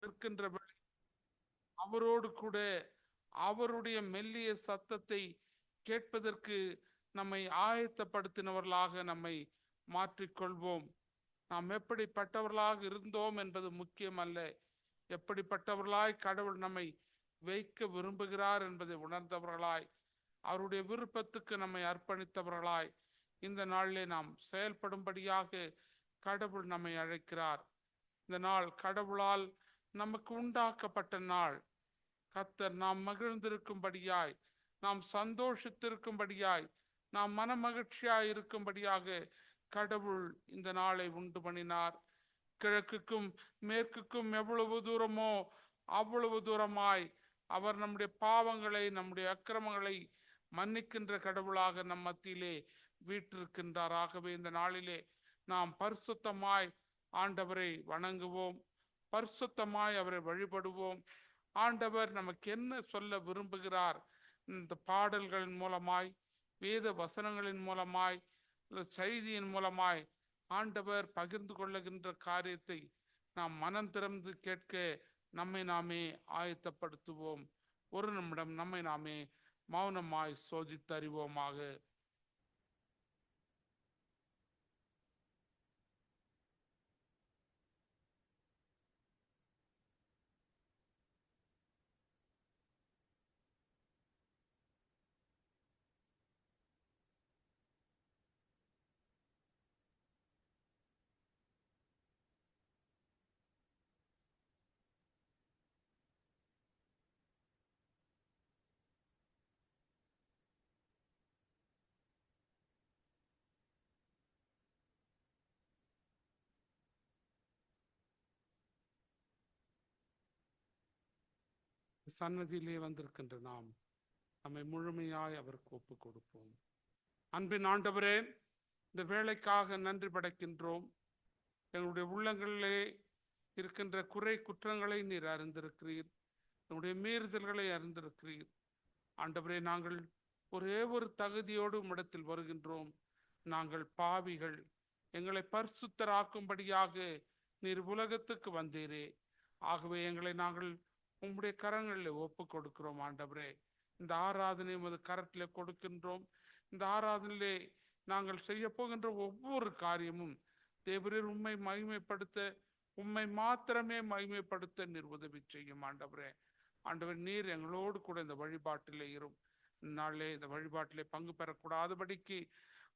நிற்கின்ற அவரோடு கூட அவருடைய மெல்லிய சத்தத்தை கேட்பதற்கு நம்மை ஆயத்தப்படுத்தினவர்களாக நம்மை மாற்றிக்கொள்வோம். நாம் எப்படிப்பட்டவர்களாக இருந்தோம் என்பது முக்கியம் அல்ல, எப்படிப்பட்டவர்களாய் கடவுள் நம்மை வைக்க விரும்புகிறார் என்பதை உணர்ந்தவர்களாய், அவருடைய விருப்பத்துக்கு நம்மை அர்ப்பணித்தவர்களாய் இந்த நாளிலே நாம் செயல்படும்படியாக கடவுள் நம்மை அழைக்கிறார். இந்த நாள் கடவுளால் நமக்கு உண்டாக்கப்பட்ட நாள். கர்த்தர் நாம் மகிழ்ந்திருக்கும்படியாய், நாம் சந்தோஷத்திருக்கும்படியாய், நாம் மன மகிழ்ச்சியாய் இருக்கும்படியாக கடவுள் இந்த நாளை உண்டு பண்ணினார். கிழக்குக்கும் மேற்குக்கும் எவ்வளவு தூரமோ அவ்வளவு தூரமாய் அவர் நம்முடைய பாவங்களை, நம்முடைய அக்கிரமங்களை மன்னிக்கின்ற கடவுளாக நம் மத்தியிலே வீற்றிருக்கின்றார். ஆகவே இந்த நாளிலே நாம் பரிசுத்தமாய் ஆண்டவரை வணங்குவோம், பரிசுத்தமாய் அவரை வழிபடுவோம். ஆண்டவர் நமக்கு என்ன சொல்ல விரும்புகிறார், இந்த பாடல்களின் மூலமாய், வேத வசனங்களின் மூலமாய், செய்தியின் மூலமாய் ஆண்டவர் பகிர்ந்து கொள்ளுகின்ற காரியத்தை நாம் மனம் திறந்து கேட்க நம்மை நாமே ஆயத்தப்படுத்துவோம். ஒரு நிமிடம் நம்மை நாமே மௌனமாய் சோதித்தறிவோமாக. சன்னதியிலே வந்திருக்கின்ற நாம் நம்மை முழுமையாய் அவருக்கு ஒப்பு கொடுப்போம். அன்பின் ஆண்டவரே, இந்த வேலைக்காக நன்றி படைக்கின்றோம். எங்களுடைய உள்ளங்களிலே இருக்கின்ற குறை குற்றங்களை நீர் அறிந்திருக்கிறீர், நம்முடைய மீறுதல்களை அறிந்திருக்கிறீர். ஆண்டவரே, நாங்கள் ஒரே ஒரு தகுதியோடு உம்மிடத்தில் வருகின்றோம். நாங்கள் பாவிகள், எங்களை பரிசுத்தராக்கும்படியாக நீர் உலகத்துக்கு வந்தீரே. ஆகவே எங்களை நாங்கள் உம்முடைய கரங்களில் ஒப்பு கொடுக்கிறோம். ஆண்டவரே, இந்த ஆராதனை உமது கரத்திலே கொடுக்கின்றோம். இந்த ஆராதனையிலே நாங்கள் செய்ய போகின்ற ஒவ்வொரு காரியமும் தேவரீர் உம்மை மகிமைப்படுத்த, உம்மை மாத்திரமே மகிமைப்படுத்த நீர் உதவி செய்யும். ஆண்டவரே, ஆண்டவர் நீர் எங்களோடு கூட இந்த வழிபாட்டிலே இரும். நாளே இந்த வழிபாட்டிலே பங்கு பெறக்கூடாதபடிக்கு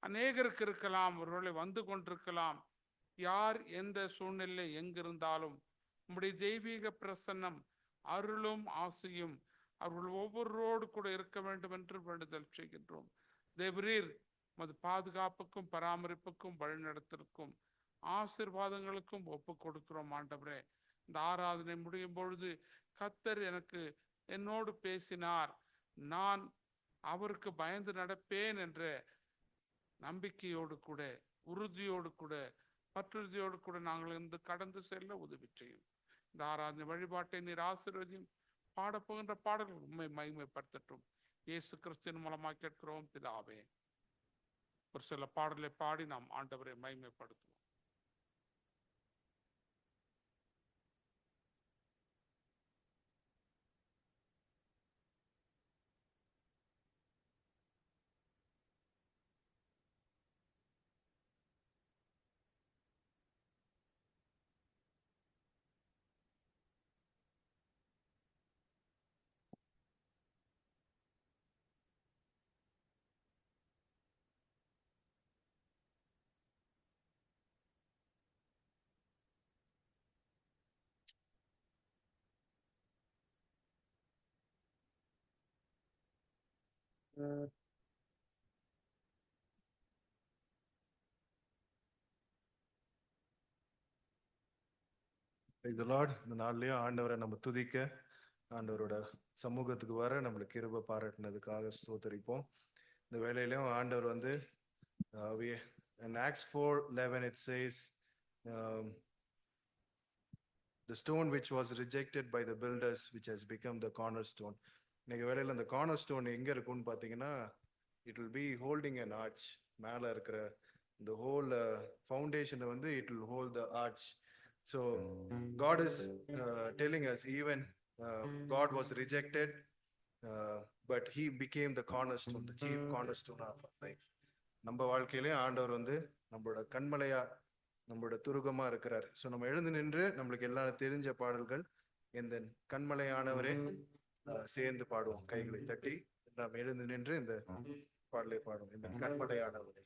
அநேகருக்கு இருக்கலாம், ஒருவேளை வந்து கொண்டிருக்கலாம். யார் எந்த சூழ்நிலை எங்கிருந்தாலும் உம்முடைய தெய்வீக பிரசன்னம், அருளும் ஆசையும் அவர்கள் ஒவ்வொருவரோடு கூட இருக்க வேண்டும் என்று வேண்டுதல் செய்கின்றோம். தேவரீர் மது பாதுகாப்புக்கும் பராமரிப்புக்கும் வழிநடத்திற்கும் ஆசீர்வாதங்களுக்கும் ஒப்பு கொடுக்கிறோம். ஆண்டவரே, இந்த ஆராதனை முடியும் பொழுது கர்த்தர் எனக்கு என்னோடு பேசினார், நான் அவருக்கு பயந்து நடப்பேன் என்ற நம்பிக்கையோடு கூட, உறுதியோடு கூட, பற்றுறுதியோடு கூட நாங்கள் இருந்து கடந்து செல்ல உதவி செய்யும். இந்த ஆராதனை வழிபாட்டை நீர் ஆசீர்வதியும். பாடப்போகின்ற பாடல்கள் உண்மை மகிமைப்படுத்தட்டும். இயேசு கிறிஸ்துவின் மூலமாக கேட்கிறோம் பிதாவே. ஒரு சில பாடலை பாடி நாம் ஆண்டவரை மகிமைப்படுத்துவோம். இந்த நாள்லயும் ஆண்டவரை நம்ம துதிக்க, ஆண்டவரோட சமூகத்துக்கு வர நம்மளுக்கு கிருபை பாராட்டினதுக்காக ஸ்தோத்தரிப்போம். இந்த வேலையிலும் ஆண்டவர் வந்து in Acts 4:11 it says, the stone which was rejected by the builders which has become the cornerstone. இன்னைக்கு வேலையில் அந்த கார்னர் ஸ்டோன் எங்க இருக்குன்னு பார்த்தீங்கன்னா, it will be holding an arch. மேலே இருக்கிற இந்த ஹோல் ஃபவுண்டேஷனை வந்து it will hold the arch. So God is telling us, even God was rejected, but he became the cornerstone, the chief cornerstone of our life. நம்ம வாழ்க்கையிலே ஆண்டவர் வந்து நம்மளோட கண்மலையா, நம்மளோட துருகமா இருக்கிறார். ஸோ நம்ம எழுந்து நின்று நம்மளுக்கு எல்லாம் தெரிஞ்ச பாடல்கள் இந்த கண்மலையானவரே சேர்ந்து பாடுவோம். கைகளை தட்டி நாம் எழுந்து நின்று இந்த பாடலை பாடுவோம். இந்த கண்மலையானவரே.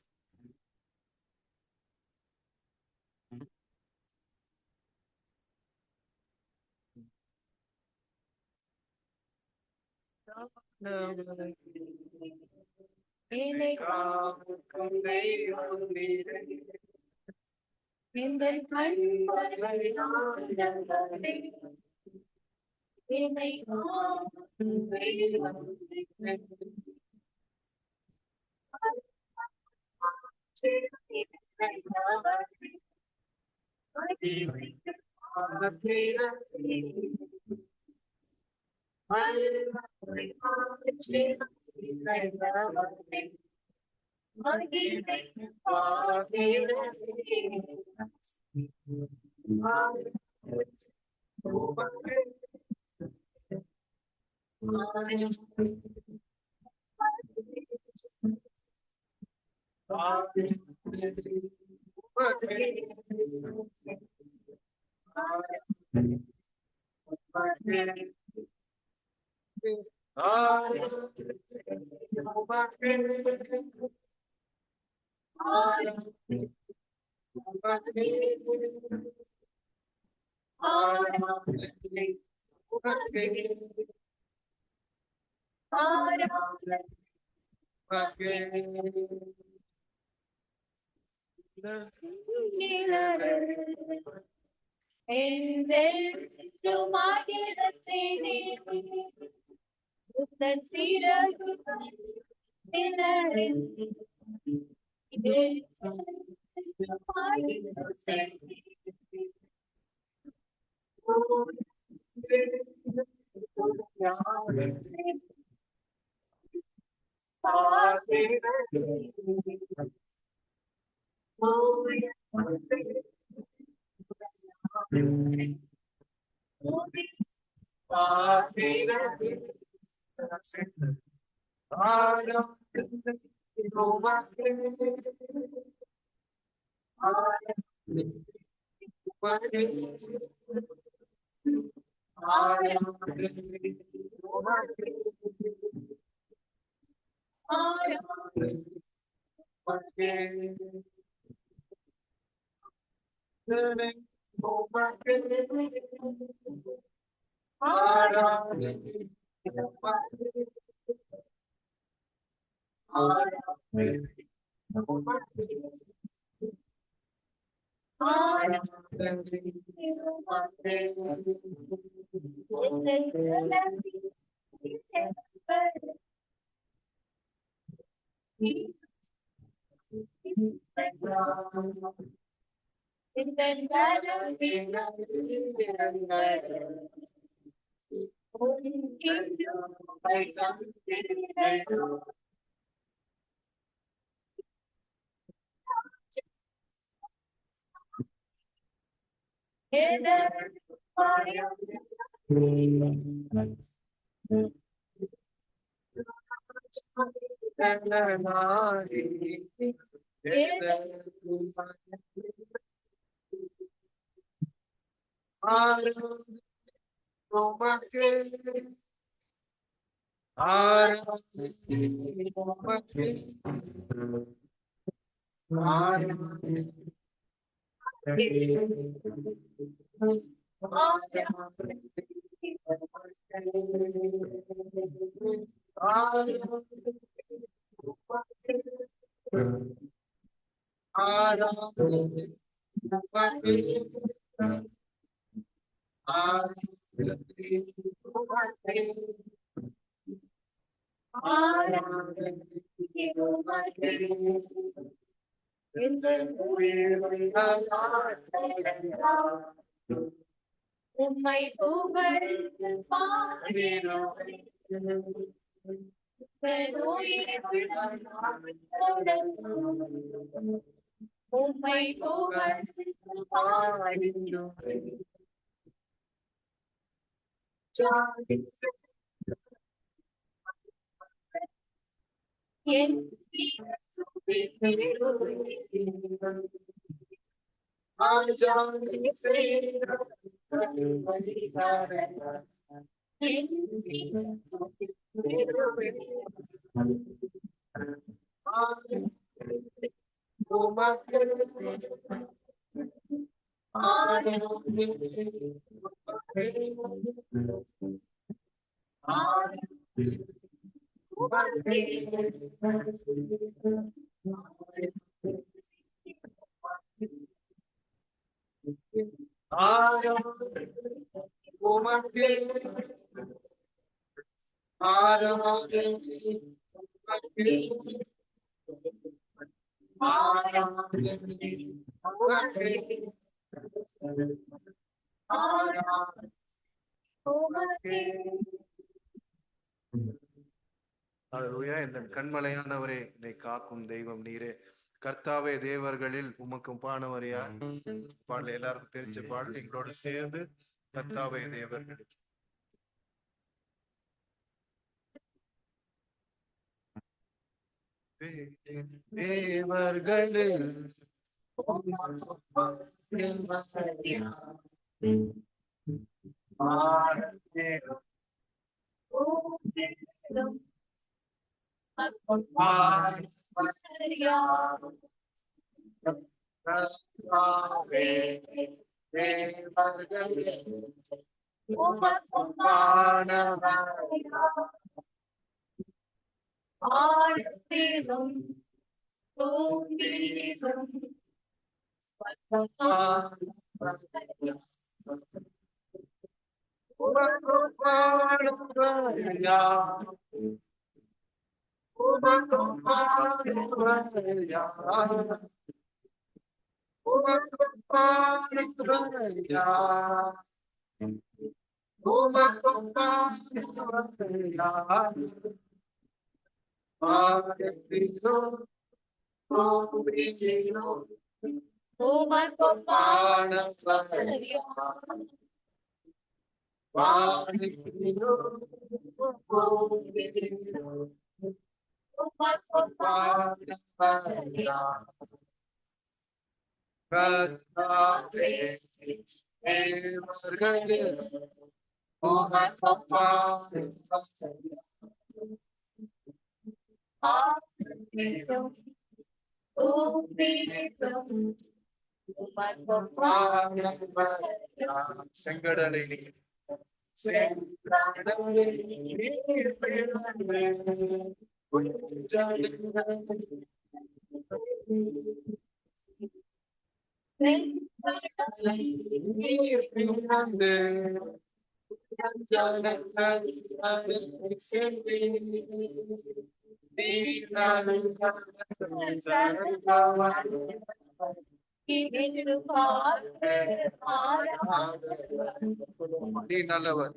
உம்மை புகழ்ந்து பாடினோம் உம்மை புகழ்ந்து அல்லேலூயா. இந்த கண்மலையானவரே, என்னை காக்கும் தெய்வம் நீரே. கர்த்தாவே, தேவர்களில் உமக்கும் பானவரையார். பாடல் எல்லாருக்கும் தெரிஞ்ச பாடல், எங்களோட சேர்ந்து கர்த்தாவே தேவர்களில். தேவர்களில் செங்கடலை நீ நல்லவர்.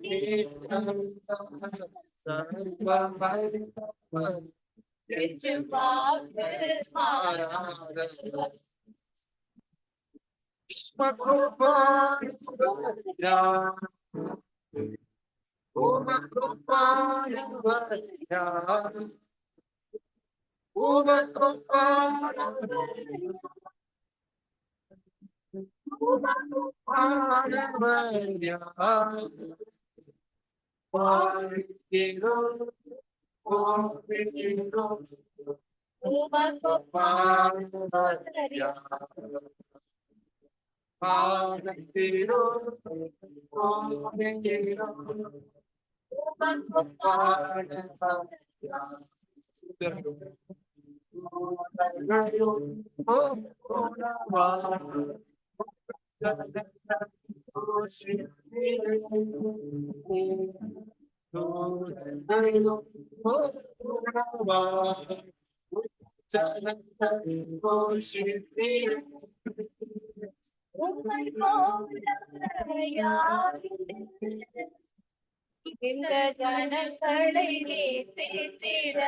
இந்த ஜனங்களை நேசித்திட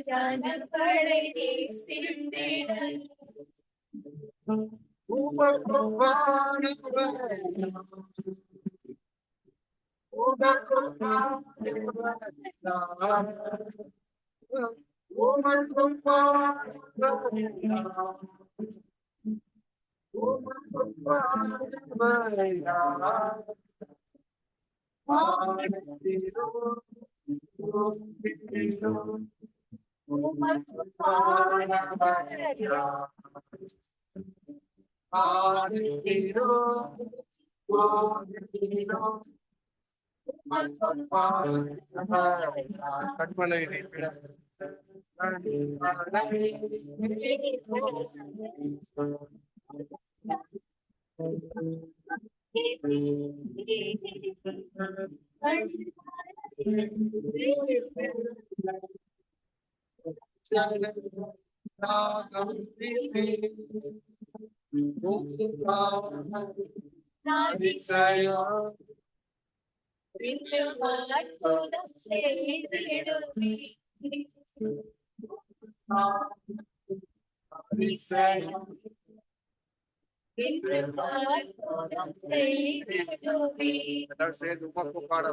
ஜனங்களை நேசித்திட கண்மலை அற்புதம் செய்திடுவே அற்புதம் செய்திடுவே சேர்ந்து உமக்கு பாட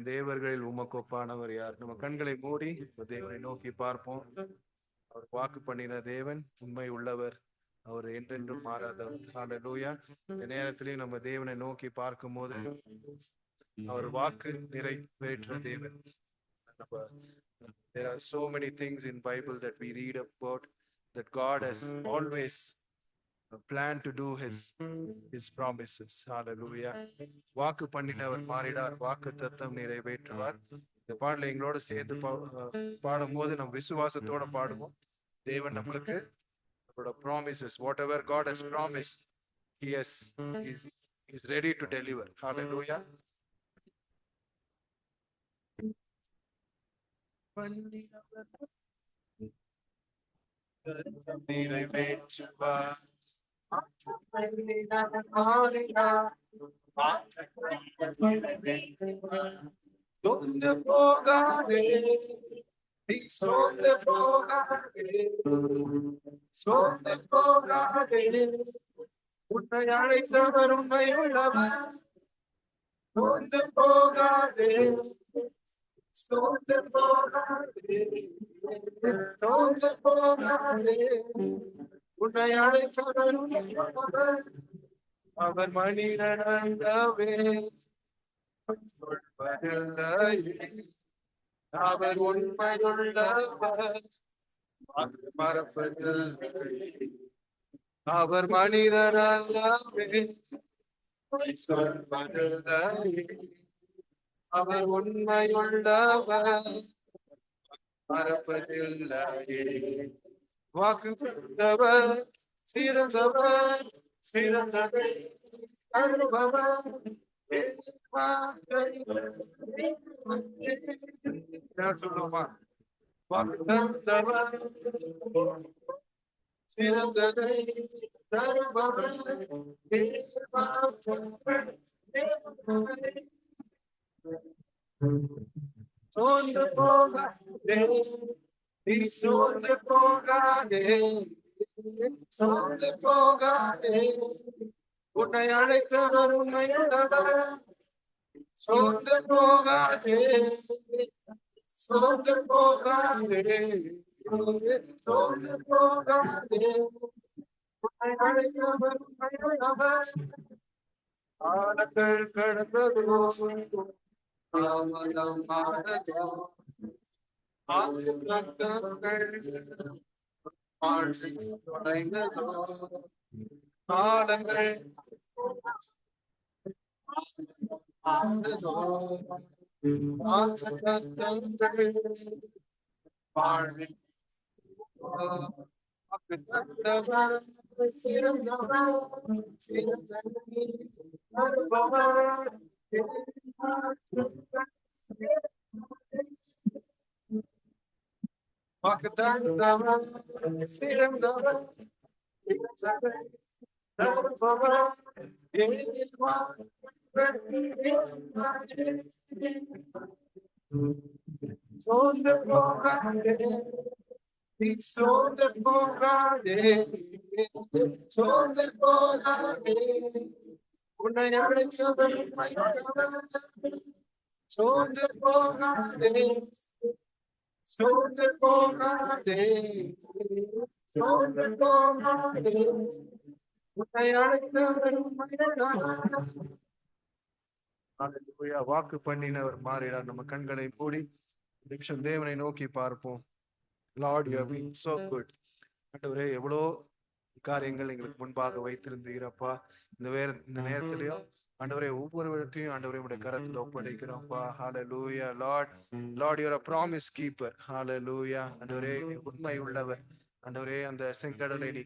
தேவர்களில் உமக்கு ஒப்பானவர் யார்? நம்ம கண்களை மூடி தேவனை நோக்கி பார்ப்போம். அவர் வாக்கு பண்ணின தேவன் உண்மை உள்ளவர், அவர் என்றென்றும் மாறாதவர். ஹல்லேலூயா. இந்த நேரத்திலே நம்ம தேவனை நோக்கி பார்க்கும் போது அவர் வாக்கு நிறைவேற்ற தேவன். There are so many things in Bible that we read about that God has always planned to do his promises. Hallelujah. வாக்கு பண்ணினவர் மாறிடார், வாக்கு தத்தம் நிறைவேற்றுவார். இந்த பாடலை எங்களோட சேர்ந்து பாடும்போது நம்ம விசுவாசத்தோட பாடுவோம். தேவன் நம்மளுக்கு நம்மளோட promises, whatever God has promised, he is ready to deliver. Hallelujah. நிறைவேற்றுவார். சொந்து போகாதே, சொந்து போகாதே, சொந்து போகாதே, உன்னை அழைத்தவர் உண்மை உள்ளவர். சொந்து போகாதே, சொந்து போகாதே, சொந்து போகாதே, உன்னை அழைத்தவர் உண்மை உள்ளவர். அவர் மனிதனல்லவே, சொல்வதில்லையே, அவர் உண்மையுள்ளவர், மறப்பதில்லை. அவர் மனிதனல்லவே, சொல்வதில்லையே, அவர் உண்மையுள்ளவர், மறப்பதில்லையே. வாக்கு கொடுத்தவர் சிறந்தவர், சிறந்ததை அருபவர். சொல்லுமா? வாக்கு தந்தவர் சிறந்ததை தருபவர். சோர்ந்து போகாதே, நீ சோர்ந்து போகாதே, சோர்ந்து போகாதே, உன்னை அழைத்தவர் உண்மையுள்ளவர். சோர்ந்து போகாதே, சோர்ந்து போகாதே, சோர்ந்து போகாதே. உன்னை அழைத்தவர் அழைத்தவர். காலங்கள் கடந்ததோ, தாமதம் ஆனதோ, ஆற்று நட்டங்கள் வாழ்க்கை தொலைந்ததோ, காலங்கள் ஆனதோ, ஆற்று நட்டங்கள் வாழ்க்கை தந்தவர் சிறந்தவர், சிறந்தவர் வருபவர். வாக்கு தந்தவர் சிறந்தவர், சிறந்தவர் வருபவர். சோர்ந்து போகாதே, நீ சோர்ந்து போகாதே, சோர்ந்து போகாதே. உன்னை அழைத்தவர் சோர்ந்து போகாதே, சோர்ந்து போகாதே, சோர்ந்து போகாதே. உன்னை அழைத்தவர் வாக்கு பண்ணினவர் மாறினார். நம்ம கண்களை மூடி நிமிஷம் தேவனை நோக்கி பார்ப்போம். Lord, you have been so good. ஆண்டவரே, எவ்வளோ காரியங்கள் எங்களுக்கு முன்பாக வைத்திருந்தீரப்பா. இந்த நேரத்திலையும் ஆண்டவரே ஒவ்வொருவற்றையும் ஆண்டவரே உடைய கரத்துல ஒப்படைக்கிறோம்ப்பா. ஹalleluya. Lord you are a promise keeper. ஹalleluya. ஆண்டவரே, உண்மை உள்ளவர். ஆண்டவரே, அந்த செங்கடலை நீ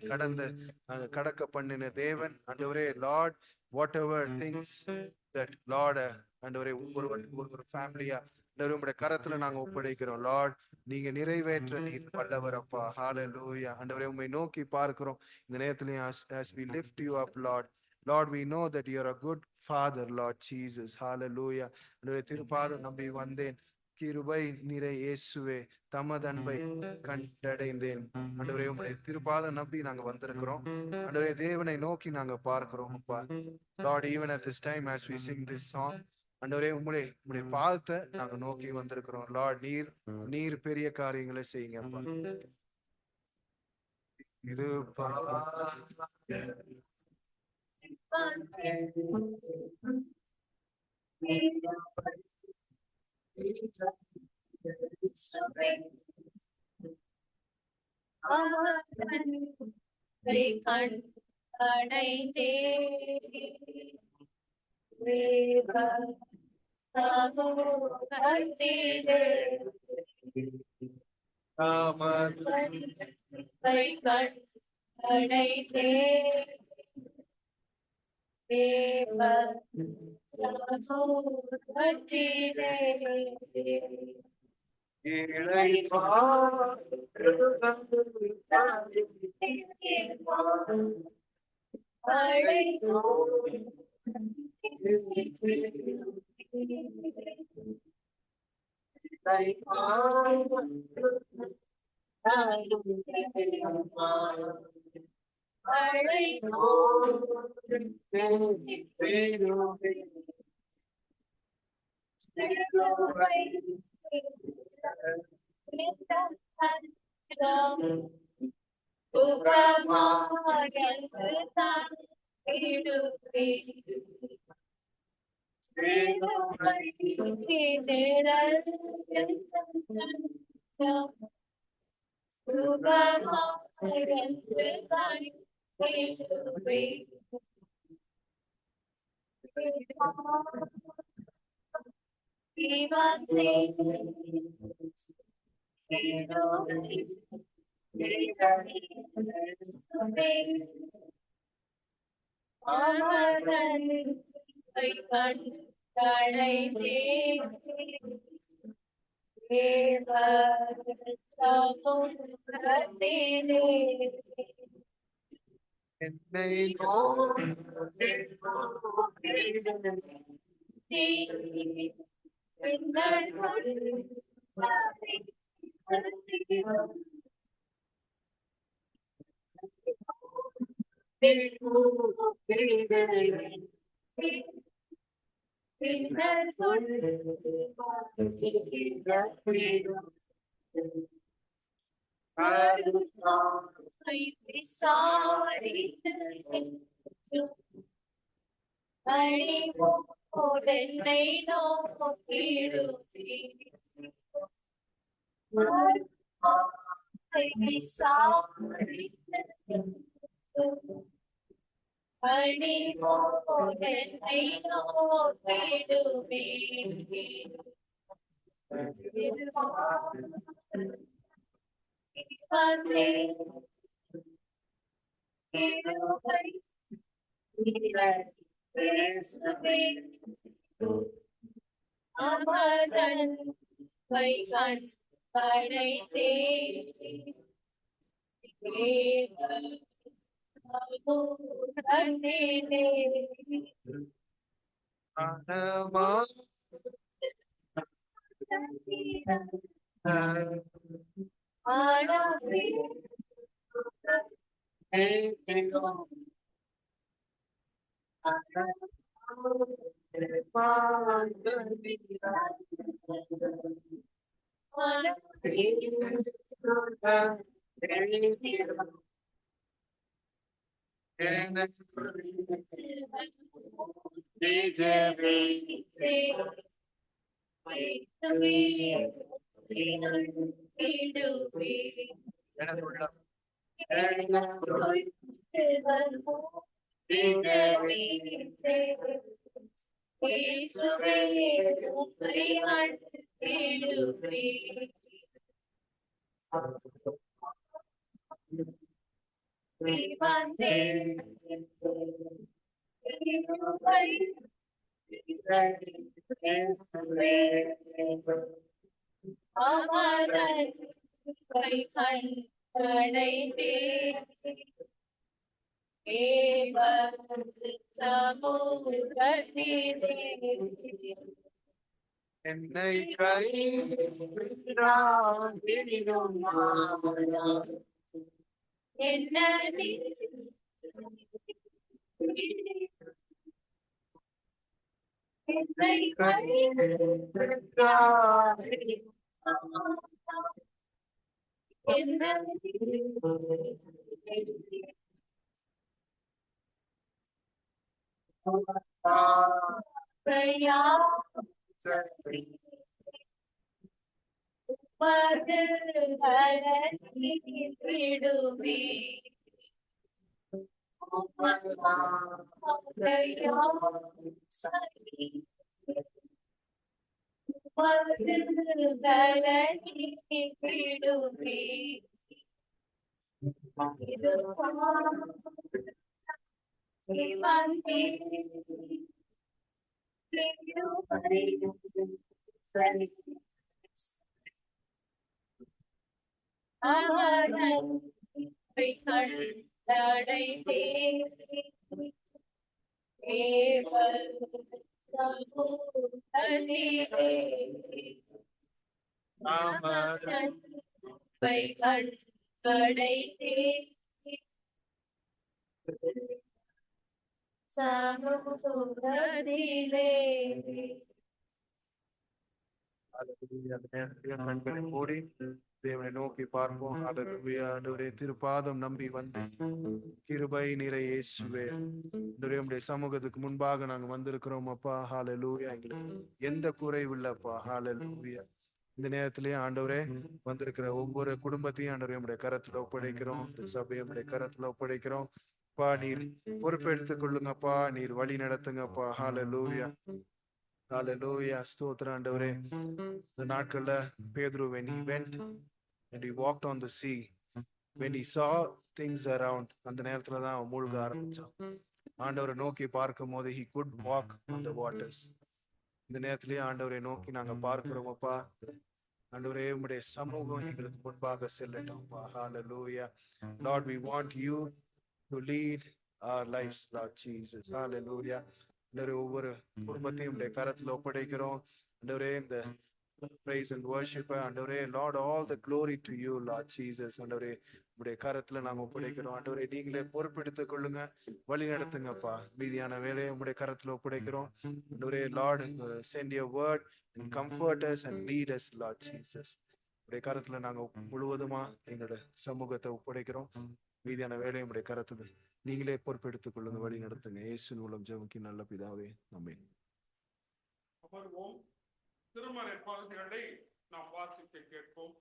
கடக்க பண்ணின தேவன். ஆண்டவரே, Lord, what ever things that Lord ஆண்டவரே ஒவ்வொரு ஃபேமிலியா ஆண்டவரே உடைய கரத்துல நாங்க ஒப்படைக்கிறோம். லார்ட், நீங்க நிறைவேற்ற நீர் வல்லவர் அப்பா. ஹalleluya. ஆண்டவரே, உம்மை நோக்கி பார்க்கிறோம் இந்த நேரத்திலேயும். as we lift you up, Lord, we know that you are a good father, Lord Jesus. Hallelujah. ஆண்டவரே, திருப்பாதம் நம்பி வந்தேன், கிருபை நிறை இயேசுவே, தமது அன்பை கண்டடைந்தேன். ஆண்டவரே, உம்முடைய திருப்பாதம் நம்பி நாங்க வந்திருக்கிறோம். ஆண்டவரே, தேவனை நோக்கி நாங்க பார்க்கிறோம் அப்பா. Lord, even at this time as we sing this song, ஆண்டவரே, உம்முடைய பாதத்தை நாங்க நோக்கி வந்திருக்கிறோம். லார்ட், நீர் பெரிய காரியங்களை செய்யுங்கப்பா. பின்னர் கொண்டு அருளாய் விசாரித்து அழிவோடென்னை நோக்கிடுவே அருளாய் விசாரித்து அழிவோடென்னை நோக்கிடுவே வந்தே கிருபை இயேசுவே அமரன் வைகண் படைத்தே தேவ அமரன் வைகண் படைத்தே சமூகத்திலே என்னை என்ன விடுவே விடுவே சமூகத்திலே மூடி தேவனை நோக்கி பார்ப்போம். ஹல்லேலூயா. ஆண்டவரே, திருப்பாதம் நம்பி வந்து கிருபை நிறை இயேசுவே, ஆண்டவரே, உம்முடைய சமூகத்துக்கு முன்பாக நாங்க வந்திருக்கிறோம் அப்பா. ஹல்லேலூயா. எங்களுக்கு எந்த குறைவு இல்லப்பா. ஹல்லேலூயா. இந்த நேரத்திலேயே ஆண்டவரே, வந்திருக்கிற ஒவ்வொரு குடும்பத்தையும் ஆண்டவரே உம்முடைய கரத்துல ஒப்படைக்கிறோம். இந்த சபையை உம்முடைய கரத்துல ஒப்படைக்கிறோம். அப்பா, நீர் பொறுப்பெடுத்துக் கொள்ளுங்கப்பா. நீர் வழி நடத்துங்கப்பா. ஹல்லேலூயா. ஹல்லேலூயா. ஸ்தோத்திரம் ஆண்டவரே. இந்த நாட்கள்ல பேதுரு, when he went and he walked on the sea, when he saw things around, அந்த நேரத்துல தான் அவன் மூழ்க ஆரம்பிச்சான். ஆண்டவரை நோக்கி பார்க்கும் போது he could walk on the waters. இந்த நேரத்திலேயே ஆண்டவரை நோக்கி நாங்க பார்க்கிறோம் அப்பா. ஆண்டவரே, உம்முடைய சமூகம் எங்களுக்கு முன்பாக செல்லட்டும்ப்பா. ஹல்லேலூயா. Lord, we want you to lead our lives, Lord Jesus. Hallelujah. ஒவ்வொரு குடும்பத்தையும் உடைய கரத்துல ஒப்படைக்கிறோம். ஆண்டவரே, இந்த praise and worship. ஆண்டவரே, Lord, all the glory to you, Lord Jesus. ஆண்டவரே, உடைய கரத்துல நாங்க ஒப்படைக்கிறோம். ஆண்டவரே, நீங்களே பொறுப்பெடுத்துக் கொள்ளுங்க, வழி நடத்துங்கப்பா. மீதியான வேலையை உடைய கரத்துல ஒப்படைக்கிறோம். ஆண்டவரே, Lord, send your word and comfort us and lead us, Lord Jesus. உடைய கரத்துல நாங்க முழுவதுமா எங்களோட சமூகத்தை ஒப்படைக்கிறோம். மீதியான வேலையை உடைய கரத்துல நீங்களே பொறுப்பெடுத்துக் கொள்ளுங்க, வழி நடத்துங்க. இயேசு மூலம் ஜெபம் நல்ல பிதாவே, ஆமென். அமர்வோம். திருமறை பகுதிகளை நாம் வாசிக்க கேட்போம்.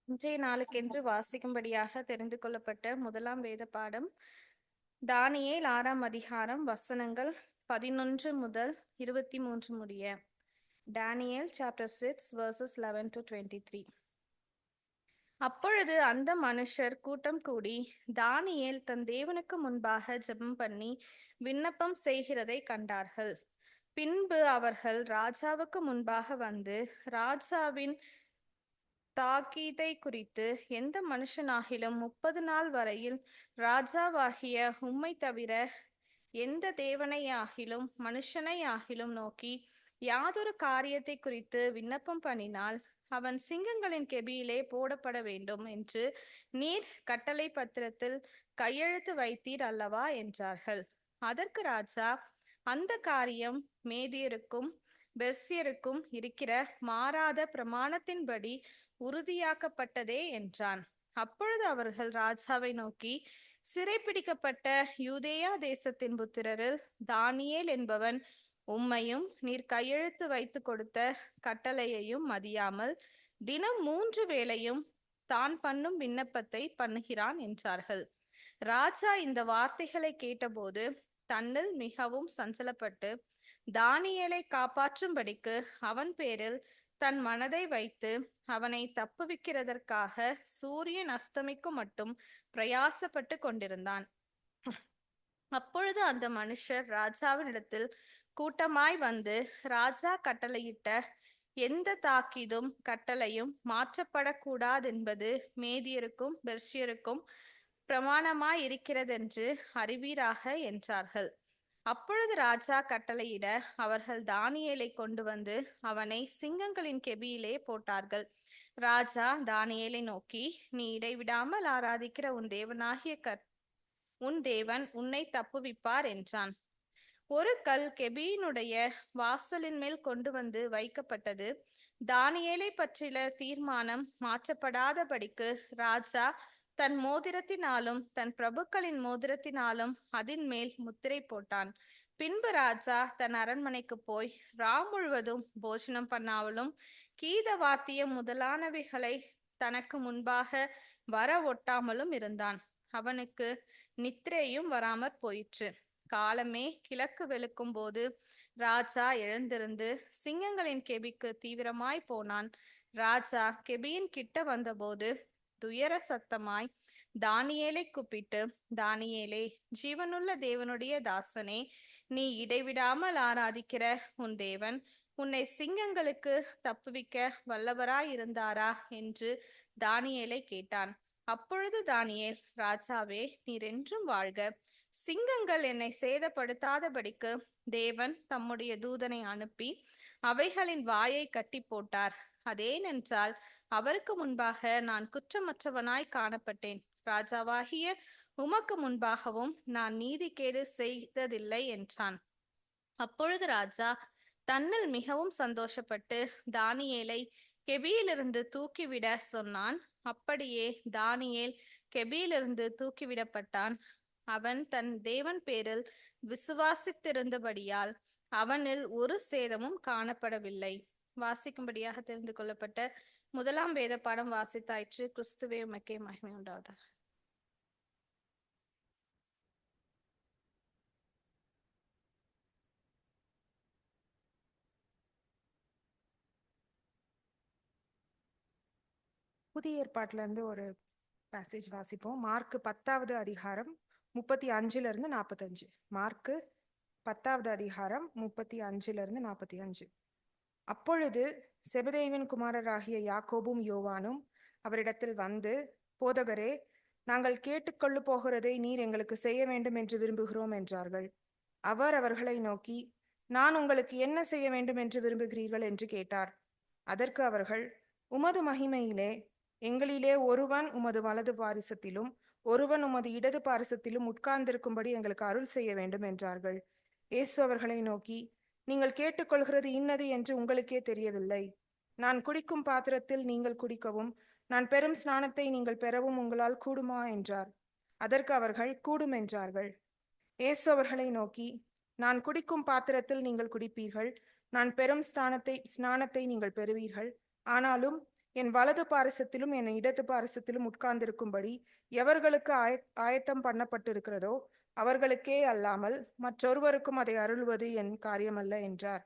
இன்றைய நாளுக்கென்று வாசிக்கும்படியாக தெரிந்து கொள்ளப்பட்ட முதலாம் வேத பாடம் தானியேல் 6ஆம் அதிகாரம் வசனங்கள் 11 முதல் 23 முடிய. Daniel chapter 6 verses 11 to 23. அப்பொழுது அந்த மனுஷர் கூட்டம் கூடி தானியேல் தன் தேவனுக்கு முன்பாக ஜெபம் பண்ணி விண்ணப்பம் செய்கிறதை கண்டார்கள். பின்பு அவர்கள் ராஜாவுக்கு முன்பாக வந்து, ராஜாவின் தாக்கீதை குறித்து எந்த மனுஷனாகிலும் 30 நாள் வரையில் ராஜாவாகிய உம்மை தவிர எந்த தேவனையாகிலும் மனுஷனையாகிலும் நோக்கி யாதொரு காரியத்தை குறித்து விண்ணப்பம் பண்ணினால் அவன் சிங்கங்களின் கெபியிலே போடப்பட வேண்டும் என்று நீர் கட்டளை பத்திரத்தில் கையெழுத்து வைத்தீர் அல்லவா என்றார்கள். அதற்கு ராஜா, அந்த காரியம் மேதியருக்கும் பெர்சியருக்கும் இருக்கிற மாறாத பிரமாணத்தின்படி உறுதியாக்கப்பட்டதே என்றான். அப்பொழுது அவர்கள் ராஜாவை நோக்கி, சிறைப்பிடிக்கப்பட்ட யூதேயா தேசத்தின் புத்திரரில் தானியேல் என்பவன் உம்மையும் நீர் கையெழுத்து வைத்து கொடுத்த கட்டளையையும் மதியாமல் தினம் 3 வேளையும் தான் பண்ணும் விண்ணப்பத்தை பண்ணுகிறான் என்றார்கள். ராஜா இந்த வார்த்தைகளை கேட்டபோது தன்னில் மிகவும் சஞ்சலப்பட்டு தானியேலை காப்பாற்றும்படிக்கு அவன் பேரில் தன் மனதை வைத்து அவனை தப்புவிக்கிறதற்காக சூரியன் அஸ்தமிக்கும் மட்டும் பிரயாசப்பட்டு கொண்டிருந்தான். அப்பொழுது அந்த மனுஷர் ராஜாவினிடத்தில் கூட்டமாய் வந்து, ராஜா கட்டளையிட்ட எந்த தாக்கீதும் கட்டளையும் மாற்றப்படக்கூடாதென்பது மேதியருக்கும் பெர்சியருக்கும் பிரமாணமாய் இருக்கிறதென்று அறிவீராக என்றார்கள். அப்பொழுது ராஜா கட்டளையிட அவர்கள் தானியேலை கொண்டு வந்து அவனை சிங்கங்களின் கெபியிலே போட்டார்கள். ராஜா தானியேலை நோக்கி, நீ இடைவிடாமல் ஆராதிக்கிற உன் தேவனாகிய உன் தேவன் உன்னை தப்புவிப்பார் என்றான். ஒரு கல் கெபியினுடைய வாசலின் மேல் கொண்டு வந்து வைக்கப்பட்டது. தானியேலை பற்றிய தீர்மானம் மாற்றப்படாதபடிக்கு ராஜா தன் மோதிரத்தினாலும் தன் பிரபுக்களின் மோதிரத்தினாலும் அதின் மேல் முத்திரை போட்டான். பின்பு ராஜா தன் அரண்மனைக்கு போய் முழுவதும் போஜனம் பண்ணாமலும் கீத வாத்தியம் முதலானவைகளை தனக்கு முன்பாக வர ஒட்டாமலும் இருந்தான். அவனுக்கு நித்திரையும் வராமற் போயிற்று. காலமே கிழக்கு வெளுக்கும் போது ராஜா எழுந்திருந்து சிங்கங்களின் கெபிக்கு தீவிரமாய் போனான். ராஜா கெபியின் கிட்ட வந்தபோது துயர சத்தமாய் தானியேலை கூப்பிட்டு, தானியேலே, ஜீவனுள்ள தேவனுடைய தாசனே, நீ இடைவிடாமல் ஆராதிக்கிற உன் தேவன் உன்னை சிங்கங்களுக்கு தப்புவிக்க வல்லவராய் இருந்தாரா என்று தானியேலை கேட்டான். அப்பொழுது தானியேல், ராஜாவே, நீர் என்றும் வாழ்க. சிங்கங்கள் என்னை சேதப்படுத்தாதபடிக்கு தேவன் தம்முடைய தூதனை அனுப்பி அவைகளின் வாயை கட்டி போட்டார். அதேனென்றால் அவருக்கு முன்பாக நான் குற்றமற்றவனாய் காணப்பட்டேன். ராஜாவாகிய உமக்கு முன்பாகவும் நான் நீதிகேடு செய்ததில்லை என்றான். அப்பொழுது ராஜா தன்னில் மிகவும் சந்தோஷப்பட்டு தானியேலை கெபியிலிருந்து தூக்கிவிட சொன்னான். அப்படியே தானியேல் கெபியிலிருந்து தூக்கிவிடப்பட்டான். அவன் தன் தேவன் பேரில் விசுவாசித்திருந்தபடியால் அவனில் ஒரு சேதமும் காணப்படவில்லை. வாசிக்கும்படியாக தெரிந்து கொள்ளப்பட்ட முதலாம் வேத பாடம் வாசித்தாயிற்று. கிறிஸ்துவே உமக்கே மகிமை உண்டாவதாக. புதிய ஏற்பாட்டுல இருந்து ஒரு பேசேஜ் வாசிப்போம். மார்க் 10ஆவது அதிகாரம் 35 to 45. மார்க் 10வது அதிகாரம் 35 45. அப்பொழுது செபதேவின் குமாரராகிய யாக்கோபும் யோவானும் அவரிடத்தில் வந்து, போதகரே, நாங்கள் கேட்டுக்கொள்ளு போகிறதை நீர் எங்களுக்கு செய்ய வேண்டும் என்று விரும்புகிறோம் என்றார்கள். அவர் அவர்களை நோக்கி, நான் உங்களுக்கு என்ன செய்ய வேண்டும் என்று விரும்புகிறீர்கள் என்று கேட்டார். அதற்கு அவர்கள், உமது மகிமையிலே எங்களிலே ஒருவன் உமது வலது பாரிசத்திலும் ஒருவன் உமது இடது பாரிசத்திலும் உட்கார்ந்திருக்கும்படி எங்களுக்கு அருள் செய்ய வேண்டும் என்றார்கள். இயேசு அவர்களை நோக்கி, நீங்கள் கேட்டுக்கொள்கிறது இன்னது என்று உங்களுக்கே தெரியவில்லை. நான் குடிக்கும் பாத்திரத்தில் நீங்கள் குடிக்கவும் நான் பெறும் ஸ்நானத்தை நீங்கள் பெறவும் உங்களால் கூடுமா என்றார். அதற்கு அவர்கள், கூடும் என்றார்கள். இயேசு அவர்களை நோக்கி, நான் குடிக்கும் பாத்திரத்தில் நீங்கள் குடிப்பீர்கள், நான் பெறும் ஸ்நானத்தை நீங்கள் பெறுவீர்கள். ஆனாலும் என் வலது பாரிசத்திலும் என் இடது பாரிசத்திலும் உட்கார்ந்திருக்கும்படி எவர்களுக்கு ஆயத்தம் பண்ணப்பட்டிருக்கிறதோ அவர்களுக்கே அல்லாமல் மற்றொருவருக்கும் அதை அருள்வது என் காரியமல்ல என்றார்.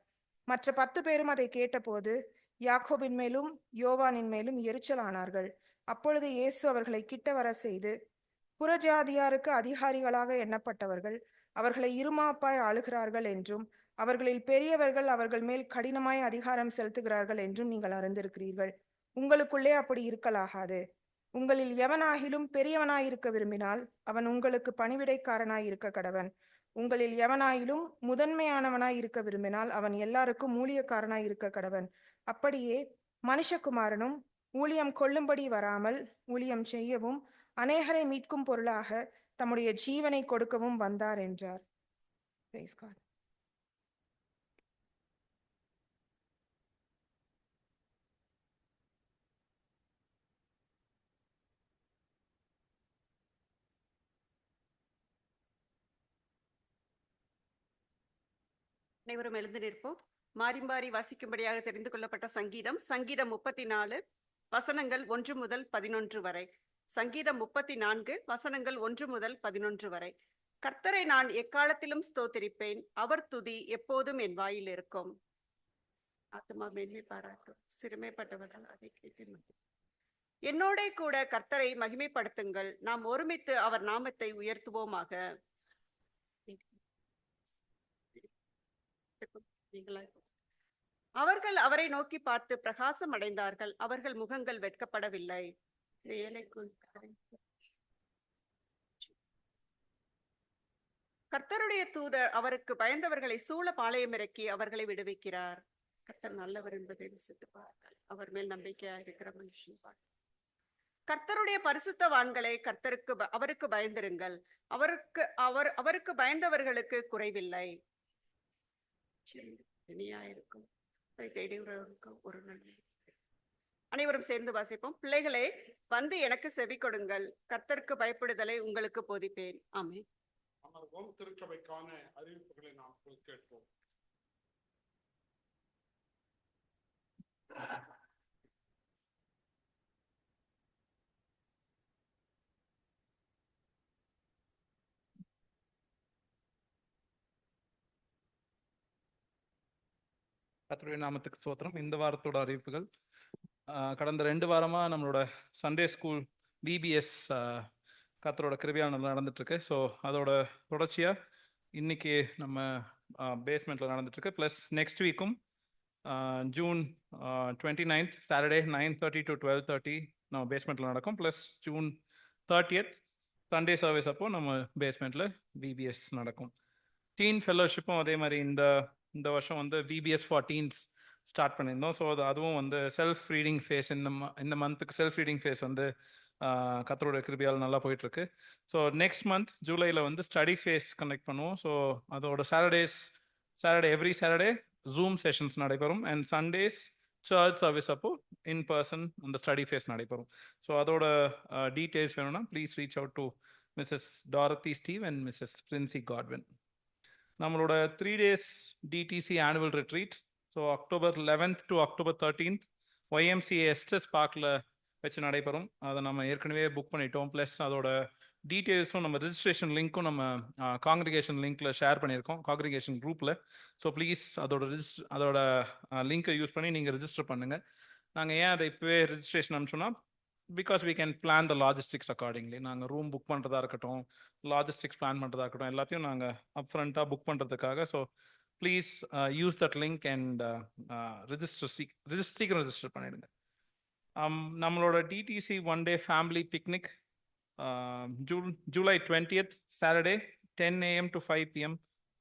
மற்ற 10 பேரும் அதை கேட்டபோது யாக்கோபின் மேலும் யோவானின் மேலும் எரிச்சலானார்கள். அப்பொழுது இயேசு அவர்களை கிட்ட வர செய்து, புறஜாதியாருக்கு அதிகாரிகளாக எண்ணப்பட்டவர்கள் அவர்களை இருமாப்பாய் ஆளுகிறார்கள் என்றும் அவர்களில் பெரியவர்கள் அவர்கள் மேல் கடினமாய் அதிகாரம் செலுத்துகிறார்கள் என்றும் நீங்கள் அறிந்திருக்கிறீர்கள். உங்களுக்குள்ளே அப்படி இருக்கலாகாது. உங்களில் எவனாகிலும் பெரியவனாயிருக்க விரும்பினால் அவன் உங்களுக்கு பணிவிடைக்காரனாய் இருக்க கடவன். உங்களில் எவனாயிலும் முதன்மையானவனாய் இருக்க விரும்பினால் அவன் எல்லாருக்கும் ஊழியக்காரனாய் இருக்க கடவன். அப்படியே மனுஷகுமாரனும் ஊழியம் கொள்ளும்படி வராமல் ஊழியம் செய்யவும் அநேகரை மீட்கும் பொருளாக தம்முடைய ஜீவனை கொடுக்கவும் வந்தார் என்றார். Praise God. அனைவரும் எழுந்து நிற்போம். மாறி மாறி வாசிக்கும்படியாக தெரிந்து கொள்ளப்பட்ட சங்கீதம் 34 வசனங்கள் 1 முதல் 11 வரை. சங்கீதம் 34 வசனங்கள் 1 முதல் 11 வரை. கர்த்தரை நான் எக்காலத்திலும் ஸ்தோத்திரிப்பேன், அவர் துதி எப்போதும் என் வாயில் இருக்கும். ஆத்மா மேன்மை பாராட்டும், சிறுமைப்பட்டவர்கள் அதை கேட்டு என்னோட கூட கர்த்தரை மகிமைப்படுத்துங்கள், நாம் ஒருமித்து அவர் நாமத்தை உயர்த்துவோமாக. அவர்கள் அவரை நோக்கி பார்த்து பிரகாசம் அடைந்தார்கள், அவர்கள் முகங்கள் வெட்கப்படவில்லை. கர்த்தருடைய தூதர் அவருக்கு பயந்தவர்களை சூழ பாளையம் இறக்கி அவர்களை விடுவிக்கிறார். கர்த்தர் நல்லவர் என்பதை ருசித்து பாருங்கள், அவர் மேல் நம்பிக்கையா இருக்கிற மனுஷன் பாருங்கள். கர்த்தருடைய பரிசுத்தவான்களை அவருக்கு பயந்திருங்கள், அவருக்கு பயந்தவர்களுக்கு குறைவில்லை. இனியாயிருக்கும் அதை தேடியவர்களுக்கும் ஒரு நன்மை. அனைவரும் சேர்ந்து வாசிப்போம். பிள்ளைகளே, வந்து எனக்கு செவி கொடுங்கள், கர்த்தருக்கு பயப்படுதலை உங்களுக்கு போதிப்பேன். ஆமென். அமர்வோம். திருச்சபைக்கான அறிவிப்புகளை நாம் கேட்போம். கர்த்தருடைய நாமத்துக்கு ஸ்தோத்திரம். இந்த வாரத்தோட அறிவிப்புகள், கடந்த 2 வாரமா நம்மளோட சண்டே ஸ்கூல் VBS கர்த்தரோட கிருபையால் நடந்துட்டு இருக்கு. ஸோ அதோட தொடர்ச்சியா இன்னைக்கு நம்ம பேஸ்மெண்ட்ல நடந்துட்டு இருக்கு. ப்ளஸ் நெக்ஸ்ட் வீக்கும் ஜூன் 29th சாட்டர்டே 9:30 to 12:30 நம்ம பேஸ்மெண்ட்ல நடக்கும். Plus June 30th Sunday service அப்போ நம்ம பேஸ்மெண்ட்ல VBS நடக்கும். டீன் ஃபெல்லோஷிப்பும் அதே மாதிரி இந்த வருஷம் வந்து VBS for Teens ஸ்டார்ட் பண்ணியிருந்தோம். ஸோ அதுவும் வந்து செல்ஃப் ரீடிங் ஃபேஸ் இந்த மந்த்துக்கு செல்ஃப் ரீடிங் ஃபேஸ் வந்து கர்த்தரோட கிருபையால் நல்லா போயிட்டுருக்கு. ஸோ நெக்ஸ்ட் மந்த் ஜூலையில் வந்து ஸ்டடி ஃபேஸ் கண்டக்ட் பண்ணுவோம். ஸோ அதோட எவ்ரி சாட்டர்டே ஜூம் செஷன்ஸ் நடைபெறும். அண்ட் சண்டேஸ் சர்ச் சர்வீஸ் அப்போ இன் பர்சன் அந்த ஸ்டடி ஃபேஸ் நடைபெறும். ஸோ அதோட டீட்டெயில்ஸ் வேணும்னா please reach out to Mrs Dorothy Steve and Mrs Princy Godwin. நம்மளோட 3 days DTC annual retreat, so October 11th to October 13th YMCA Estes பார்க்கில் வச்சு நடைபெறும். அதை நம்ம ஏற்கனவே புக் பண்ணிட்டோம். ப்ளஸ் அதோட டீட்டெயில்ஸும் நம்ம ரிஜிஸ்ட்ரேஷன் லிங்க்கும் நம்ம காங்கிரிகேஷன் லிங்க்ல ஷேர் பண்ணியிருக்கோம், காங்கிரிகேஷன் குரூப்பில். ஸோ ப்ளீஸ் அதோட லிங்க்கை யூஸ் பண்ணி நீங்கள் ரிஜிஸ்டர் பண்ணுங்கள். நாங்கள் ஏன் அதை இப்போவே ரிஜிஸ்ட்ரேஷன் அனுப்பிச்சோன்னா because we can plan the logistics accordingly. நாங்கள் ரூம் புக் பண்ணுறதா இருக்கட்டும், லாஜிஸ்டிக்ஸ் பிளான் பண்ணுறதா இருக்கட்டும், எல்லாத்தையும் நாங்கள் அப்ஃப்ரண்ட்டாக புக் பண்ணுறதுக்காக. So please use that link and register பண்ணிடுங்க. நம்மளோட DTC one day family picnic July 20th Saturday 10 AM to 5 PM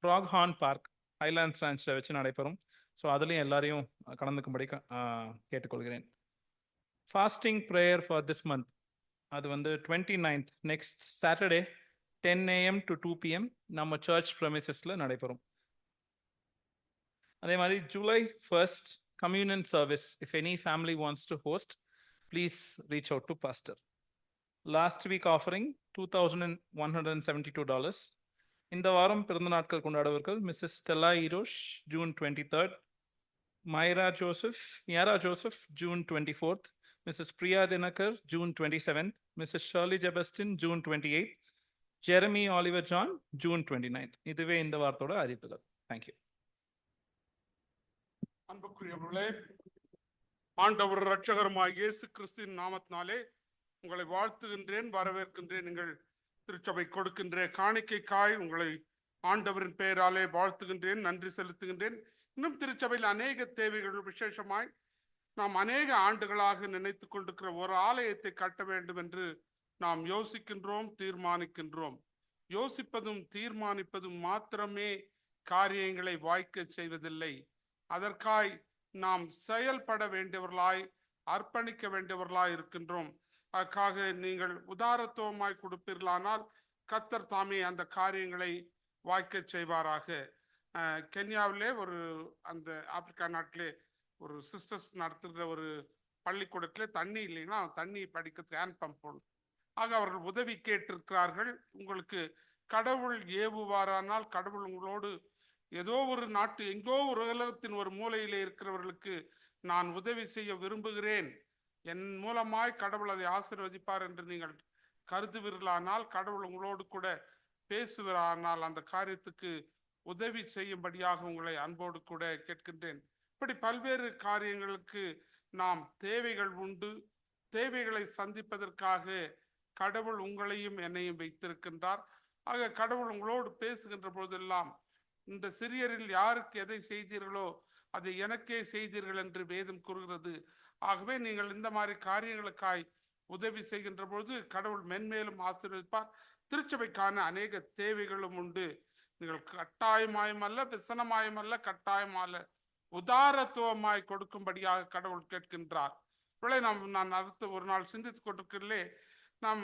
ஃப்ராக்ஹார்ன் பார்க் ஹைலாண்ட்ஸ் ரான்ச்சில் வச்சு நடைபெறும். ஸோ அதுலேயும் எல்லாரையும் கலந்துக்கும்படி கேட்டுக்கொள்கிறேன். Fasting prayer for this month அது வந்து 29th next Saturday 10 AM to 2 PM நம்ம சர்ச் ப்ரெமிசஸில் நடைபெறும். அதே மாதிரி July 1st communion service. If any family wants to host, please reach out to pastor. Last week offering $2,172. இந்த வாரம் பிறந்த நாட்கள் கொண்டாடுவர்கள் Mrs Stella Erosh June 23rd, Myra Joseph June 24th, Mrs Priya Dinakar June 27th, Mrs Shirley Jebastin June 28th, Jeremy Oliver John June 29th. இதுவே இந்த வாரத்தோட அறிவிப்புகள். Thank you. அன்புக்குரியவர்களே, ஆண்டவர் இரட்சகருமாய் இயேசு கிறிஸ்துவின் நாமத்தினாலே உங்களை வாழ்த்துகின்றேன், வரவேற்கின்றேன். நீங்கள் திருச்சபை கொடுக்கின்ற காணிக்கைக்காய் உங்களை ஆண்டவரின் பெயராலே வாழ்த்துகின்றேன், நன்றி செலுத்துகின்றேன். இன்னும் திருச்சபையில் அநேக தேவைகள், விசேஷமாய் நாம் அநேக ஆண்டுகளாக நினைத்து கொண்டிருக்கிற ஒரு ஆலயத்தை கட்ட வேண்டும் என்று நாம் யோசிக்கின்றோம், தீர்மானிக்கின்றோம். யோசிப்பதும் தீர்மானிப்பதும் மாத்திரமே காரியங்களை வாய்க்க செய்வதில்லை. அதற்காய் நாம் செயல்பட வேண்டியவர்களாய், அர்ப்பணிக்க வேண்டியவர்களாய் இருக்கின்றோம். அதுக்காக நீங்கள் உதாரத்துவமாய் கொடுப்பீர்களானால் கர்த்தர் தாமே அந்த காரியங்களை வாய்க்க செய்வாராக. கென்யாவிலே அந்த ஆப்பிரிக்கா நாட்டிலே ஒரு சிஸ்டர்ஸ் நடத்துகிற ஒரு பள்ளிக்கூடத்திலே தண்ணி இல்லைன்னா தண்ணி படிக்கிறதுக்கு ஹேண்ட் பம்ப் போடணும். ஆக அவர்கள் உதவி கேட்டிருக்கிறார்கள். உங்களுக்கு கடவுள் ஏவுவாரானால், கடவுள் உங்களோடு ஏதோ ஒரு நாட்டு, எங்கோ ஒரு உலகத்தின் ஒரு மூலையிலே இருக்கிறவர்களுக்கு நான் உதவி செய்ய விரும்புகிறேன், என் மூலமாய் கடவுள் அதை ஆசீர்வதிப்பார் என்று நீங்கள் கருதுவீர்களானால், கடவுள் உங்களோடு கூட பேசுவீரானால் அந்த காரியத்துக்கு உதவி செய்யும்படியாக உங்களை அன்போடு கூட கேட்கின்றேன். இப்படி பல்வேறு காரியங்களுக்கு நாம் தேவைகள் உண்டு. தேவைகளை சந்திப்பதற்காக கடவுள் உங்களையும் என்னையும் வைத்திருக்கின்றார். ஆக கடவுள் உங்களோடு பேசுகின்ற போதெல்லாம், இந்த சிறியரில் யாருக்கு எதை செய்தீர்களோ அதை எனக்கே செய்தீர்கள் என்று வேதம் கூறுகிறது. ஆகவே நீங்கள் இந்த மாதிரி காரியங்களுக்காய் உதவி செய்கின்ற பொழுது கடவுள் மென்மேலும் ஆசீர்வதிப்பார். திருச்சபைக்கான அநேக தேவைகளும் உண்டு. நீங்கள் கட்டாயமாயமல்ல, விசனமாயமல்ல, கட்டாயமல்ல, உதாரத்துவமாய் கொடுக்கும்படியாக கடவுள் கேட்கின்றார். நான் அடுத்து ஒரு நாள் சிந்தித்துக் கொண்டிருக்கிறே, நாம்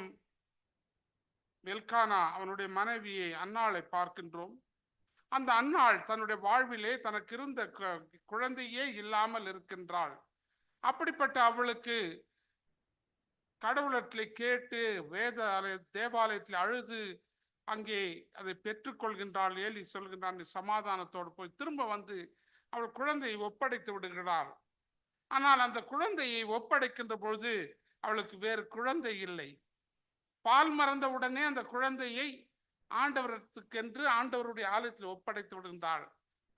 எல்கானா அவனுடைய மனைவியை அன்னாளை பார்க்கின்றோம். அந்த அன்னாள் தன்னுடைய வாழ்விலே தனக்கு இருந்த குழந்தையே இல்லாமல் இருக்கின்றாள். அப்படிப்பட்ட அவளுக்கு கடவுளத்தில் கேட்டு தேவாலயத்தில் அழுது அங்கே அதை பெற்றுக்கொள்கின்றாள். ஏலி சொல்கின்றான், சமாதானத்தோடு போய் திரும்ப வந்து அவள் குழந்தையை ஒப்படைத்து விடுகிறாள். ஆனால் அந்த குழந்தையை ஒப்படைக்கின்ற பொழுது அவளுக்கு வேறு குழந்தை இல்லை. பால் மறந்த உடனே அந்த குழந்தையை ஆண்டவரத்துக்கென்று ஆண்டவருடைய ஆலயத்தில் ஒப்படைத்து விடுகின்றாள்.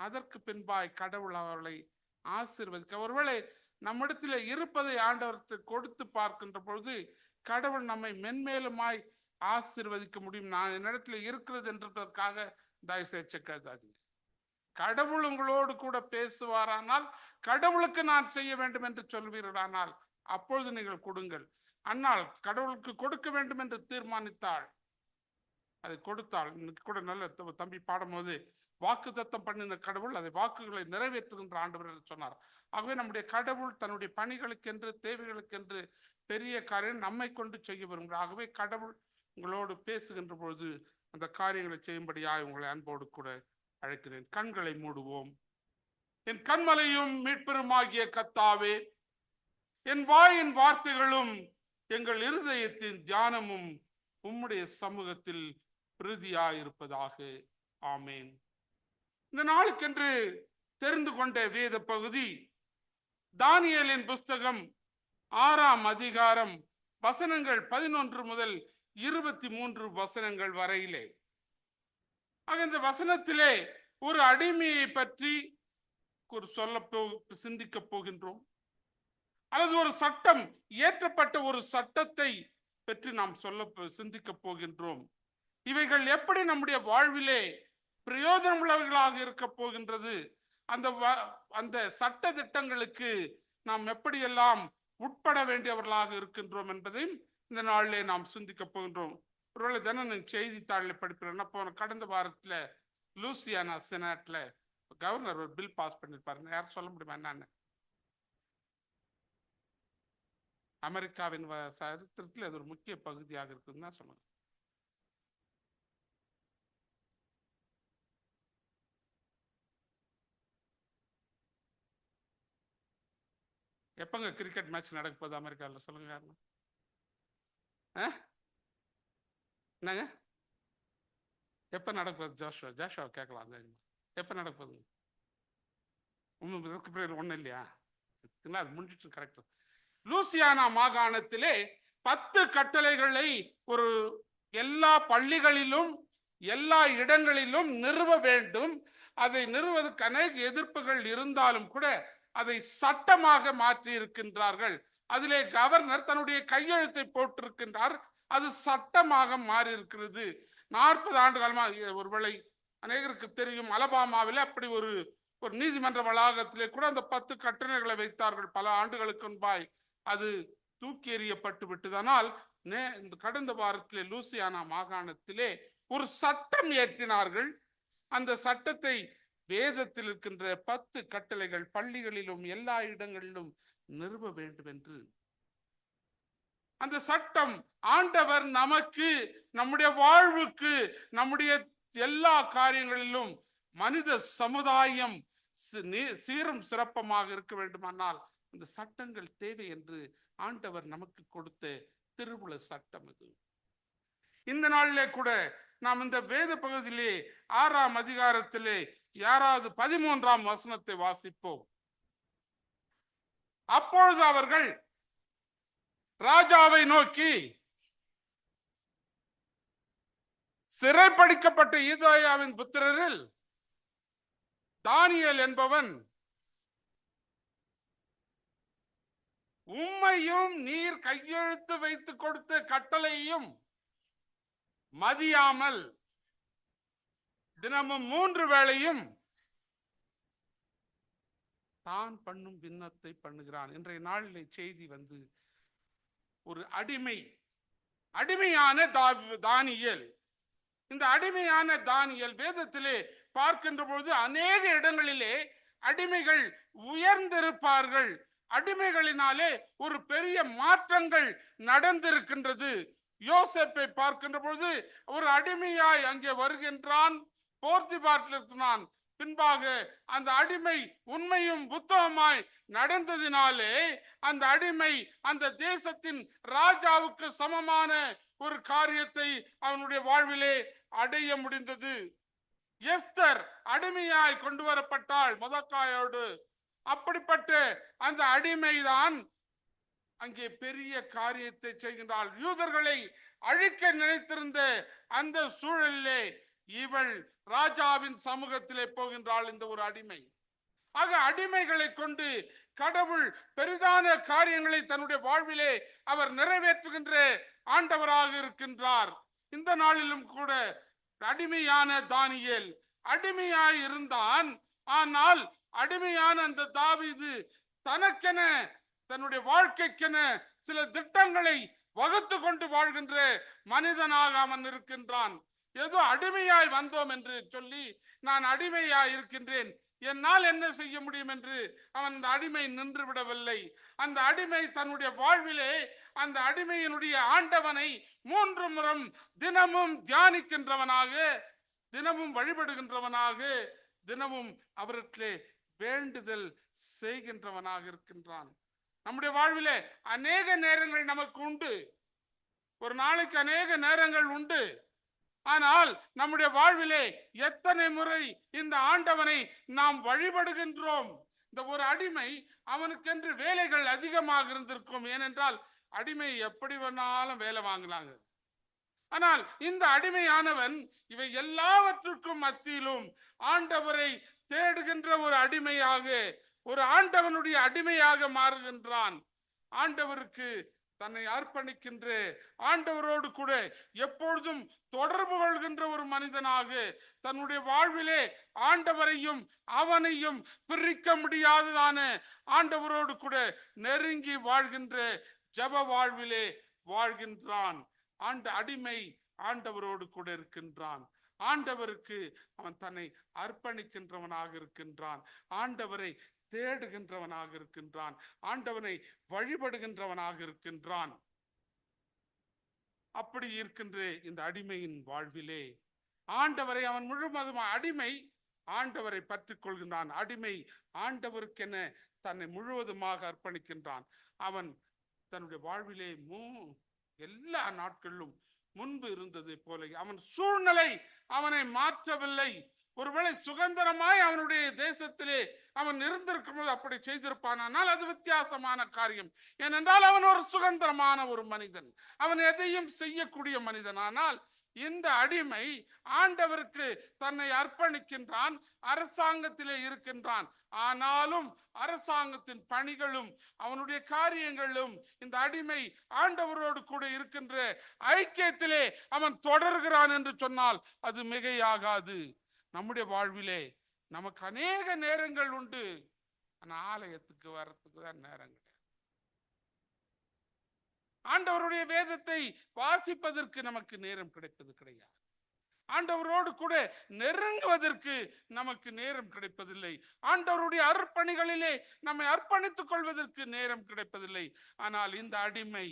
அதற்கு பின்பாய் கடவுள் அவளை ஆசீர்வதிக்க, ஒருவேளை நம்மிடத்தில் இருப்பதை ஆண்டவருக்கு கொடுத்து பார்க்கின்ற பொழுது கடவுள் நம்மை மென்மேலுமாய் ஆசீர்வதிக்க முடியும். நான் என்னிடத்துல இருக்கிறது என்றதற்காக தயவுசெய்து கருதாதீங்க. கடவுள் உங்களோடு கூட பேசுவாரானால், கடவுளுக்கு நான் செய்ய வேண்டும் என்று சொல்வீர்களானால் அப்பொழுது நீங்கள் கொடுங்கள். அன்னால் கடவுளுக்கு கொடுக்க வேண்டும் என்று தீர்மானித்தாள், அதை கொடுத்தாள். இன்னைக்கு கூட நல்ல தம்பி பாடும்போது வாக்கு தத்தம் பண்ணின கடவுள் அதை வாக்குகளை நிறைவேற்றுகின்ற ஆண்டவர் என்று சொன்னார். ஆகவே நம்முடைய கடவுள் தன்னுடைய பணிகளுக்கென்று, தேவைகளுக்கென்று பெரிய காரியம் நம்மை கொண்டு செய்ய விரும்புகிறார். ஆகவே கடவுள் உங்களோடு பேசுகின்ற பொழுது அந்த காரியங்களை செய்யும்படியாக உங்களை அன்போடு கூட அழைக்கிறேன். கண்களை மூடுவோம். என் கண்மலையும் மீட்பெருமாகிய கர்த்தாவே, என் வாயின் வார்த்தைகளும் எங்கள் இருதயத்தின் தியானமும் உம்முடைய சமூகத்தில் பிரீதியாயிருப்பதாக. ஆமேன். இந்த நாளுக்கென்று தெரிந்து கொண்ட வேத பகுதி தானியேலின் புஸ்தகம் 6ஆம் அதிகாரம் வசனங்கள் 11 முதல் 23 வசனங்கள் வரையிலே. இந்த வசனத்திலே ஒரு அடிமையை பற்றி சிந்திக்க போகின்றோம். அல்லது ஒரு சட்டம் இயற்றப்பட்ட ஒரு சட்டத்தை பற்றி நாம் சிந்திக்க போகின்றோம். இவைகள் எப்படி நம்முடைய வாழ்விலே பிரயோஜனம் உள்ளவர்களாக இருக்க போகின்றது, அந்த சட்ட திட்டங்களுக்கு நாம் எப்படியெல்லாம் உட்பட வேண்டியவர்களாக இருக்கின்றோம் என்பதையும் இந்த நாளிலே நாம் சிந்திக்க போகின்றோம். ஒருவேளை தினம் செய்தித்தாளில் படிக்கிறேன்னா, போன கடந்த வாரத்துல லூசியானா செனட்ல கவர்னர் ஒரு பில் பாஸ் பண்ணிருப்பாரு. யாரும் சொல்ல முடியுமா என்னன்னு? அமெரிக்காவின் சரித்திரத்தில் அது ஒரு முக்கிய பகுதியாக இருக்குதுன்னு தான் சொல்லுங்க. எப்பங்க கிரிக்கெட் மேட்ச் நடக்க போகுது அமெரிக்காவில்? சொல்லுங்க யாருன்னு. என்னங்க எப்ப நடக்க போகுது? ஜோஷுவா கேட்கலாம். எப்ப நடக்க போகுது? ஒன்றும் இல்லையா? அது முடிஞ்சிட்டு கரெக்ட். லூசியானா மாகாணத்திலே 10 கட்டளைகளை ஒரு எல்லா பள்ளிகளிலும் எல்லா இடங்களிலும் நிறுவ வேண்டும். அதை நிறுவதற்கு அநேக எதிர்ப்புகள் இருந்தாலும் கூட அதை சட்டமாக மாற்றி இருக்கின்றார்கள். அதிலே கவர்னர் தன்னுடைய கையெழுத்தை போட்டிருக்கின்றார். அது சட்டமாக மாறி இருக்கிறது. 40 ஆண்டு காலமாக, ஒருவேளை அநேகருக்கு தெரியும், அலபாமாவில் அப்படி ஒரு நீதிமன்ற வளாகத்திலே கூட அந்த 10 கட்டளைகளை வைத்தார்கள் பல ஆண்டுகளுக்கு முன்பாய். அது தூக்கி எறியப்பட்டு விட்டதனால் இந்த கடந்த வாரத்திலே லூசியானா மாகாணத்திலே ஒரு சட்டம் இயற்றினார்கள். அந்த சட்டத்தை வேதத்தில் இருக்கின்ற 10 கட்டளைகள் பள்ளிகளிலும் எல்லா இடங்களிலும் நிறுவ வேண்டும் என்று. அந்த சட்டம் ஆண்டவர் நமக்கு, நம்முடைய வாழ்வுக்கு, நம்முடைய எல்லா காரியங்களிலும் மனித சமுதாயம் சீரும் சிறப்பமாக இருக்க வேண்டுமானால் இந்த சட்டங்கள் தேவை என்று ஆண்டவர் நமக்கு கொடுத்த திருவுள சட்டம் இது. இந்த நாளிலே கூட நாம் இந்த வேத பகுதியிலே 6ஆம் அதிகாரத்திலே யாராவது 13ஆம் வசனத்தை வாசிப்போம். அப்பொழுது அவர்கள் ராஜாவை நோக்கி, சிறைப்படிக்கப்பட்ட யூதாயாவின் புத்திரரில் தானியேல் என்பவன் உம்மையும் நீர் கையெழுத்து வைத்து கொடுத்த கட்டளையையும் மதியாமல் தினமும் 3 வேளையும் தான் பண்ணும் விண்ணத்தை பண்ணுகிறான். இன்றைய நாளிலே செய்தி ஒரு அடிமையான தானியேல். இந்த அடிமையான தானியேல் வேதத்திலே பார்க்கின்ற பொழுது அநேக இடங்களிலே அடிமைகள் உயர்ந்திருப்பார்கள். அடிமைகளினாலே ஒரு பெரிய மாற்றங்கள் நடந்திருக்கின்றது. யோசேப்பை பார்க்கின்ற பொழுது ஒரு அடிமையாய் அங்கே வருகின்றான், போர்த்திபாட்டில் இருக்கிறான். பின்பாக அந்த அடிமை உண்மையும் புத்தகமாய் நடந்ததினாலே அந்த அடிமை அந்த தேசத்தின் ராஜாவுக்கு சமமான ஒரு காரியத்தை அவனுடைய வாழ்விலே அடைய முடிந்தது. எஸ்தர் அடிமையாய் கொண்டு வரப்பட்டாள் மொர்தெகாயோடு. அப்படிப்பட்ட அந்த அடிமைதான் அங்கே பெரிய காரியத்தை செய்கின்றாள். யூதர்களை அழிக்க நினைத்திருந்த அந்த சூழலிலே இவள் ராஜாவின் சமூகத்திலே போகின்றாள், இந்த ஒரு அடிமை. ஆக அடிமைகளை கொண்டு கடவுள் பெரிதான காரியங்களை தன்னுடைய வாழ்விலே அவர் நிறைவேற்றுகின்ற ஆண்டவராக இருக்கின்றார். இந்த நாளிலும் கூட அடிமையான தானியேல் அடிமையாய் இருந்தான். ஆனால் அடிமையான அந்த தாவீது தனக்கென, தன்னுடைய வாழ்க்கைக்கென சில திட்டங்களை வகுத்து கொண்டு வாழ்கின்ற மனிதனாக அவன் இருக்கின்றான். ஏதோ அடிமையாய் வந்தோம் என்று சொல்லி நான் அடிமையாய் இருக்கின்றேன், என்னால் என்ன செய்ய முடியும் என்று அவன் அந்த அடிமை நின்று விடவில்லை. அந்த அடிமை தன்னுடைய வாழ்விலே அந்த அடிமையினுடைய ஆண்டவனை 3 முறை தினமும் தியானிக்கின்றவனாக, தினமும் வழிபடுகின்றவனாக, தினமும் அவரிடத்திலே வேண்டுதல் செய்கின்றவனாக இருக்கின்றான். நம்முடைய வாழ்விலே அநேக நேரங்கள் நமக்கு உண்டு, ஒரு நாளைக்கு அநேக நேரங்கள் உண்டு. ஆனால் நம்முடைய வாழ்விலே எத்தனை முறை இந்த ஆண்டவனை நாம் வழிபடுகின்றோம்? இந்த ஒரு அடிமை, அவனுக்கென்று வேலைகள் அதிகமாக இருந்திருக்கும். ஏனென்றால் அடிமை எப்படி வேணாலும் வேலை வாங்கினாங்க. ஆனால் இந்த அடிமையானவன் இவை எல்லாவற்றுக்கும் மத்தியிலும் ஆண்டவரை தேடுகின்ற ஒரு அடிமையாக, ஒரு ஆண்டவனுடைய அடிமையாக மாறுகின்றான். ஆண்டவருக்கு தன்னை அர்ப்பணிக்கின்ற, ஆண்டவரோடு கூட எப்பொழுதும் தொடர்பு கொள்கின்ற ஒரு மனிதனாக தன்னுடைய வாழ்விலே ஆண்டவரையும் அவனையும் பிரிக்க முடியாததான ஆண்டவரோடு கூட நெருங்கி வாழ்கின்ற ஜெப வாழ்விலே வாழ்கின்றான். அடிமை ஆண்டவரோடு கூட இருக்கின்றான். ஆண்டவருக்கு அவன் தன்னை அர்ப்பணிக்கின்றவனாக இருக்கின்றான். ஆண்டவரை தேடுகின்றவனாக இருக்கின்றான். ஆண்டவனை வழிபடுகின்றவனாக இருக்கின்றான். அப்படி இருக்கின்ற இந்த அடிமையின் வாழ்விலே ஆண்டவரை அவன் முழுவதும், அடிமை ஆண்டவரை பற்றிக் கொள்கின்றான். அடிமை ஆண்டவருக்கென தன்னை முழுவதுமாக அர்ப்பணிக்கின்றான். அவன் தன்னுடைய வாழ்விலே எல்லா நாட்களிலும் முன்பு இருந்தது போல அவன் சூழ்நிலை அவனை மாற்றவில்லை. ஒருவேளை சுதந்திரமாய் அவனுடைய தேசத்திலே அவன் இருந்திருக்கும் போது அப்படி செய்திருப்பான். ஆனால் அது வித்தியாசமான காரியம். ஏனென்றால் அவன் ஒரு சுதந்திரமான ஒரு மனிதன், அவன் எதையும் செய்யக்கூடிய மனிதன். ஆனால் இந்த அடிமை ஆண்டவருக்கு தன்னை அர்ப்பணிக்கின்றான், அரசாங்கத்திலே இருக்கின்றான். ஆனாலும் அரசாங்கத்தின் பணிகளும் அவனுடைய காரியங்களும் இந்த அடிமை ஆண்டவரோடு கூட இருக்கின்ற ஐக்கியத்திலே அவன் தொடர்கிறான் என்று சொன்னால் அது மிகையாகாது. நம்முடைய வாழ்விலே நமக்கு அநேக நேரங்கள் உண்டு, ஆனா ஆலயத்துக்கு வர்றதுக்கு தான் நேரம் கிடையாது. ஆண்டவருடைய வேதத்தை வாசிப்பதற்கு நமக்கு நேரம் கிடைப்பது கிடையாது. ஆண்டவரோடு கூட நெருங்குவதற்கு நமக்கு நேரம் கிடைப்பதில்லை. ஆண்டவருடைய அர்ப்பணிகளிலே நம்மை அர்ப்பணித்துக் கொள்வதற்கு நேரம் கிடைப்பதில்லை. ஆனால் இந்த அடிமை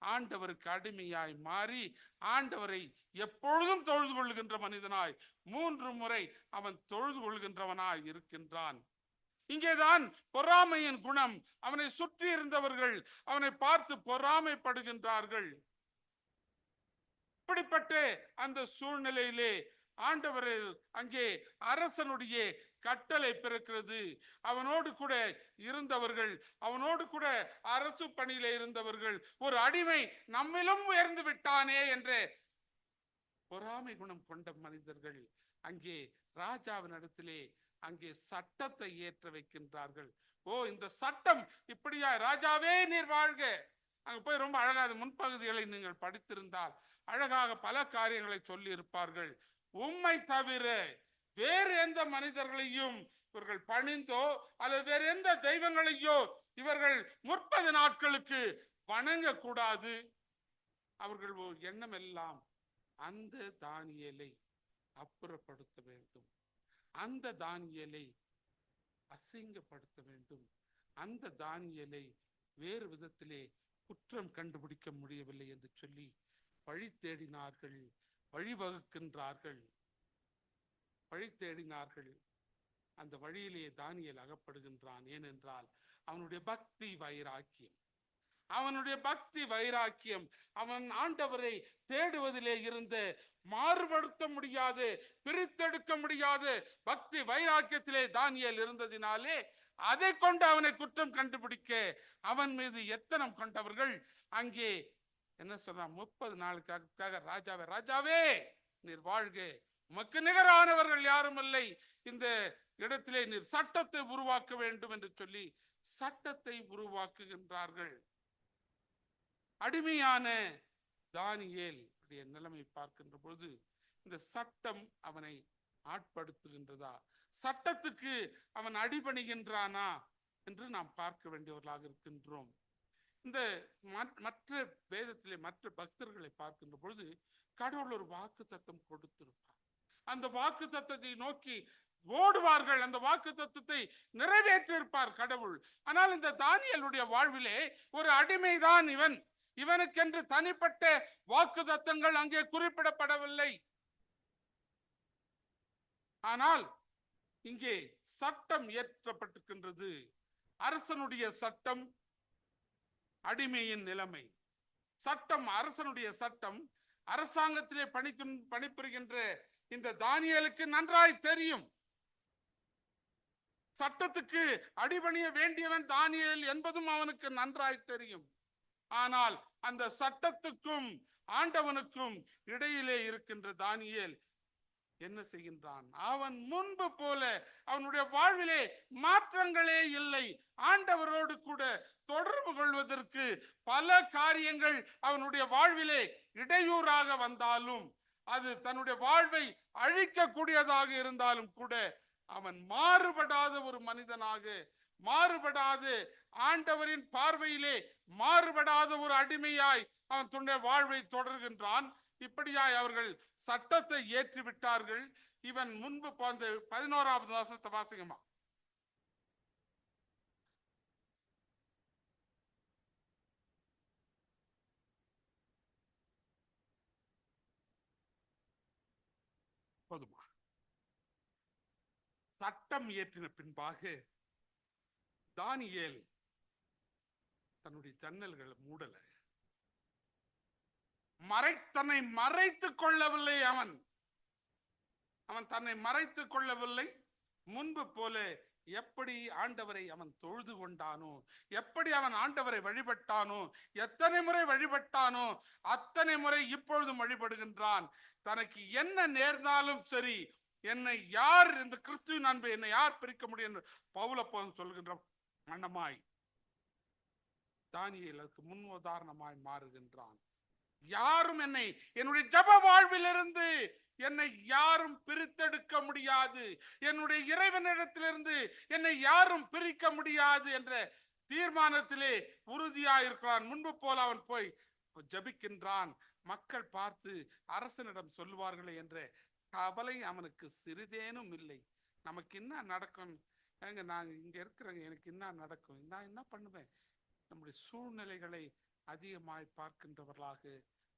ஆண்டவருக்கு அடிமையாய் மாறி ஆண்டவரை எப்பொழுதும் தொழுது கொள்கின்ற மனிதனாய் 3 முறை அவன் தொழுது கொள்கின்றவனாய் இருக்கின்றான். இங்கேதான் பொறாமையின் குணம். அவனை சுற்றி இருந்தவர்கள் அவனை பார்த்து பொறாமைப்படுகின்றார்கள். இப்படிப்பட்ட அந்த சூழ்நிலையிலே ஆண்டவர் அங்கே அரசனுடைய கட்டளை பிறக்கிறது. அவனோடு கூட இருந்தவர்கள், அவனோடு கூட அரசு பணியில இருந்தவர்கள், ஒரு அடிமை நம்மிலும் உயர்ந்து விட்டானே என்ற பொறாமை குணம் கொண்ட மனிதர்கள் அங்கே ராஜாவின் இடத்திலே அங்கே சட்டத்தை ஏற்ற வைக்கின்றார்கள். ஓ, இந்த சட்டம் இப்படியா ராஜாவே நீர் வாழ்க. அங்க போய் ரொம்ப அழகாக முன்பகுதிகளை நீங்கள் படித்திருந்தால் அழகாக பல காரியங்களை சொல்லி இருப்பார்கள். உம்மை தவிர வேறு எந்த மனிதர்களையும் இவர்கள் பணிந்தோ அல்லது வேறு எந்த தெய்வங்களையோ இவர்கள் 30 நாட்களுக்கு வணங்க கூடாது. அவர்கள் எண்ணம் எல்லாம் அந்த தானியேலை அப்புறப்படுத்த வேண்டும், அந்த தானியேலை அசிங்கப்படுத்த வேண்டும், அந்த தானியேலை வேறு விதத்திலே குற்றம் கண்டுபிடிக்க முடியவில்லை என்று சொல்லி வழி தேடினார்கள், வழிவகுக்கின்றார்கள், வழி தேடினார்கள். அந்த வழியிலே தானியேல் அகப்படுகின்றான். ஏனென்றால் அவனுடைய பக்தி வைராக்கியம், அவனுடைய பக்தி வைராக்கியம், அவன் ஆண்டவரை தேடுவதிலே இருந்த மாறுபடுத்த முடியாது, பிரித்தெடுக்க முடியாது பக்தி வைராக்கியத்திலே தானியேல் இருந்ததினாலே அதை கொண்டு அவனை குற்றம் கண்டுபிடிக்க அவன் மீது எத்தனம் கொண்டவர்கள் அங்கே என்ன சொல்றான், 30 நாளுக்காக ராஜாவே ராஜாவே நீர் வாழ்க, உமக்கு நிகரானவர்கள் யாரும் இல்லை, இந்த இடத்திலே நீர் சட்டத்தை உருவாக்க வேண்டும் என்று சொல்லி சட்டத்தை உருவாக்குகின்றார்கள். அடிமையான தானியேல் நிலைமை பார்க்கின்ற பொழுது இந்த சட்டம் அவனை ஆட்படுத்துகின்றதா, சட்டத்துக்கு அவன் அடிபணிகின்றானா என்று நாம் பார்க்க வேண்டியவர்களாக இருக்கின்றோம். இந்த மற்ற வேதத்திலே மற்ற பக்தர்களை பார்க்கின்ற பொழுது கடவுள் ஒரு வாக்கு தத்தம் கொடுத்திருப்பார். அந்த வாக்கு தத்தத்தை நோக்கி ஓடுவார்கள், அந்த வாக்கு தத்தத்தை நிறைவேற்றியிருப்பார் கடவுள். ஆனால் இந்த தானியேலுடைய வாழ்விலே ஒரு அடிமைதான் இவன், இவனுக்கென்று தனிப்பட்ட வாக்கு தத்தங்கள் அங்கே குறிப்பிடப்படவில்லை. ஆனால் இங்கே சட்டம் இயற்றப்பட்டிருக்கின்றது. அரசனுடைய சட்டம், அடிமையின் நிலைமை. சட்டம், அரசனுடைய சட்டம், அரசாங்கத்திலே பணிபுரிகின்ற இந்த தானியேலுக்கு நன்றாய் தெரியும். சட்டத்துக்கு அடிபணிய வேண்டியவன் தானியேல் என்பதும் அவனுக்கு நன்றாய் தெரியும். ஆனால் அந்த சட்டத்துக்கும் ஆண்டவனுக்கும் இடையிலே இருக்கின்ற தானியேல் என்ன செய்கின்றான்? அவன் முன்பு போல அவனுடைய வாழ்விலே மாற்றங்களே இல்லை. ஆண்டவரோடு கூட தொடர்பு கொள்வதற்கு பல காரியங்கள் அவனுடைய வாழ்விலே இடையூறாக வந்தாலும், அது தன்னுடைய வாழ்வை அழிக்கக்கூடியதாக இருந்தாலும் கூட அவன் மாறுபடாத ஒரு மனிதனாக, மாறுபடாது ஆண்டவரின் பார்வையிலே மாறுபடாத ஒரு அடிமையாய் அவன் தன்னுடைய வாழ்வை தொடர்கின்றான். இப்படியாய் அவர்கள் சட்டத்தை ஏற்றி விட்டார்கள். இவன் முன்பு 11வது வசனத்தை வாசிங்கம்மா. போதுமா? சட்டம் ஏற்றின பின்பாக தானியேல் தன்னுடைய ஜன்னல்களை மூடல, தன்னை மறைத்துக் கொள்ளவில்லை. அவன் தன்னை மறைத்துக் கொள்ளவில்லை. முன்பு போல எப்படி ஆண்டவரை அவன் தொழுது கொண்டானோ, எப்படி அவன் ஆண்டவரை வழிபட்டானோ, எத்தனை முறை வழிபட்டானோ அத்தனை முறை இப்பொழுதும் வழிபடுகின்றான். தனக்கு என்ன நேர்ந்தாலும் சரி, என்னை யார், இந்த கிறிஸ்துவின் அன்பை என்னை யார் பிரிக்க முடியும் என்று பவுலப்போஸ்தலன் சொல்கின்ற மன்னமாய் தானியேல் அதுக்கு முன் உதாரணமாய் மாறுகின்றான். யாரும் என்னுடைய ஜப வாழ்விலிருந்து என்னை யாரும் பிரித்தெடுக்க முடியாது, என்னுடைய இறைவனிடத்திலிருந்து என்னை யாரும் பிரிக்க முடியாது என்ற தீர்மானத்திலே உறுதியாயிருக்கிறான். முன்பு போல அவன் போய் ஜபிக்கின்றான். மக்கள் பார்த்து அரசனிடம் சொல்லுவார்களே என்ற கவலை அவனுக்கு சிறிதேனும் இல்லை. நமக்கு என்ன நடக்கும், நாங்க இங்க இருக்கிறவங்க, எனக்கு என்ன நடக்கும், நான் என்ன பண்ணுவேன்? நம்முடைய சூழ்நிலைகளை அதிகமாய் பார்க்கின்றவர்களாக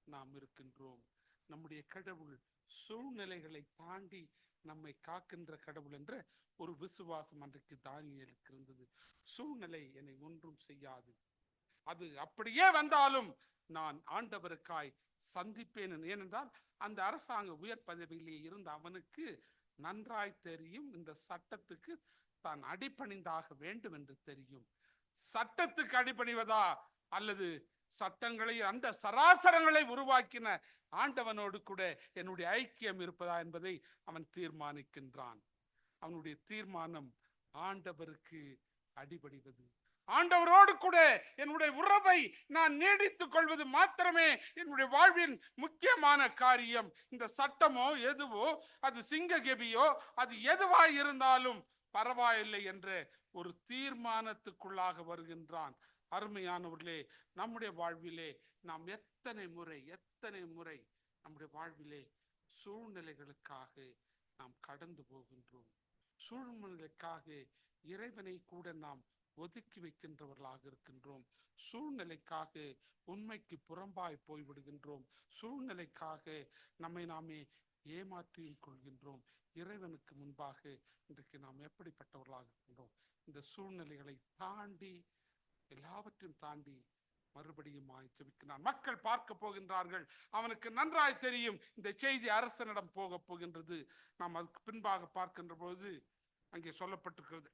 நாம் இருக்கின்றோம். நம்முடைய கடவுள் சூழ்நிலைகளை தாண்டி நம்மை காக்கின்ற கடவுள் என்ற ஒரு விசுவாசம் அன்றைக்கு தானியேலுக்கு இருந்தது. சூழ்நிலை என்னை ஒன்றும் செய்யாது, அது அப்படியே வந்தாலும் நான் ஆண்டவருக்காய் சந்திப்பேன். ஏனென்றால் அந்த அரசாங்க உயர் பதவியிலே இருந்த அவனுக்கு நன்றாய் தெரியும், இந்த சட்டத்துக்கு தான் அடிபணிந்தாக வேண்டும் என்று தெரியும். சட்டத்துக்கு அடிபணிவதா அல்லது சட்டங்களை, அந்த சராசரங்களை உருவாக்கின ஆண்டவனோடு கூட என்னுடைய ஐக்கியம் இருப்பதா என்பதை அவன் தீர்மானிக்கின்றான். அவனுடைய தீர்மானம் ஆண்டவருக்கு அடிபணிவது, ஆண்டவரோடு கூட என்னுடைய உறவை நான் நீடித்துக் கொள்வது மாத்திரமே என்னுடைய வாழ்வின் முக்கியமான காரியம். இந்த சட்டமோ எதுவோ, அது சிங்ககெபியோ, அது எதுவாய் இருந்தாலும் பரவாயில்லை என்ற ஒரு தீர்மானத்துக்குள்ளாக வருகின்றான். அருமையானவர்களே, நம்முடைய வாழ்விலே நாம் எத்தனை முறை நம்முடைய வாழ்விலே சூழ்நிலைகளுக்காக நாம் கடந்து போகின்றோம். சூழ்நிலைக்காக இறைவனை கூட நாம் ஒதுக்கி வைக்கின்றவர்களாக இருக்கின்றோம். சூழ்நிலைக்காக உண்மைக்கு புறம்பாய் போய்விடுகின்றோம். சூழ்நிலைக்காக நம்மை நாமே ஏமாற்றியும் கொள்கின்றோம். இறைவனுக்கு முன்பாக இன்றைக்கு நாம் எப்படிப்பட்டவர்களாக இருக்கின்றோம்? இந்த சூழ்நிலைகளை தாண்டி, எல்லாவற்றையும் தாண்டி மறுபடியும் ஜெபிக்கிறான். மக்கள் பார்க்க போகின்றார்கள். அவனுக்கு நன்றாய் தெரியும் இந்த செய்தி அரசனிடம் போக போகின்றது. நாம் அதுக்கு பின்பாக பார்க்கின்ற போது அங்கே சொல்லப்பட்டிருக்கிறது.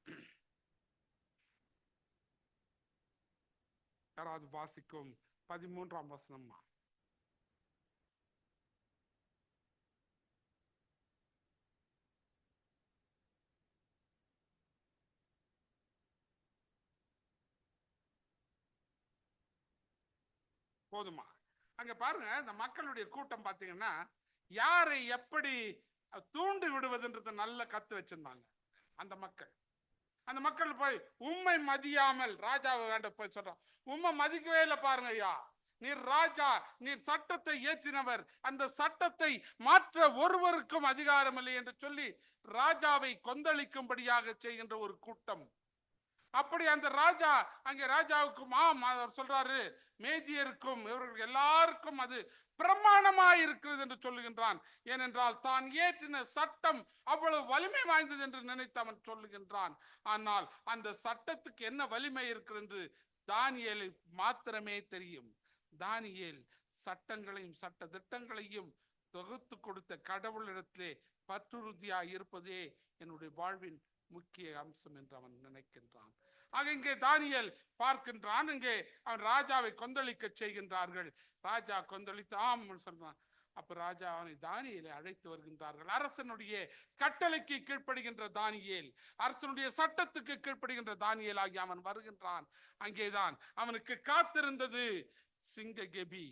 யாராவது வாசிக்கும் 13ஆம் வசனமா? போதுமா? அங்க பாருங்க, இந்த மக்களுடைய கூட்டம் பாத்தீங்கன்னா யாரை எப்படி தூண்டி விடுவதுன்றது நல்ல கத்து வச்சிருந்தாங்க. அந்த மக்கள் போய் உம்மை மதியாமல் ராஜாவை வேண்ட போய் சொல்றான். உம்மை மதிக்கவே இல்லை பாருங்க ஐயா, நீர் ராஜா, நீர் சட்டத்தை ஏற்றினவர், அந்த சட்டத்தை மாற்ற ஒருவருக்கும் அதிகாரம் இல்லை என்று சொல்லி ராஜாவை கொந்தளிக்கும்படியாக செய்கின்ற ஒரு கூட்டம். அப்படி அந்த ராஜா அங்கே ராஜாவுக்கும் அவர் சொல்றாரு, மேதியருக்கும் இவர்கள் எல்லாருக்கும் அது பிரமாணமாய் இருக்கிறது என்று சொல்லுகின்றான். ஏனென்றால் தான் ஏற்றின சட்டம் அவ்வளவு வலிமை வாய்ந்தது என்று நினைத்து அவன் சொல்லுகின்றான். ஆனால் அந்த சட்டத்துக்கு என்ன வலிமை இருக்கிறது என்று தானியேலை மாத்திரமே தெரியும். தானியேல் சட்டங்களையும் சட்ட திட்டங்களையும் தொகுத்து கொடுத்த கடவுளிடத்திலே பற்றுறுதியாய் இருப்பதே என்னுடைய வாழ்வின் முக்கிய அம்சம் என்று அவன் நினைக்கின்றான். ஆக இங்கே தானியேல் பார்க்கின்றான், இங்கே அவன் ராஜாவை கொந்தளிக்க செய்கின்றார்கள். ராஜா கொந்தளித்து சொல்றான், அப்ப ராஜா அவனை தானியேலை அழைத்து வருகின்றார்கள். அரசனுடைய கட்டளைக்கு கீழ்ப்படுகின்ற தானியேல், அரசனுடைய சட்டத்துக்கு கீழ்ப்படுகின்ற தானியேல் ஆகிய அவன் வருகின்றான். அங்கேதான் அவனுக்கு காத்திருந்தது சிங்ககெபி.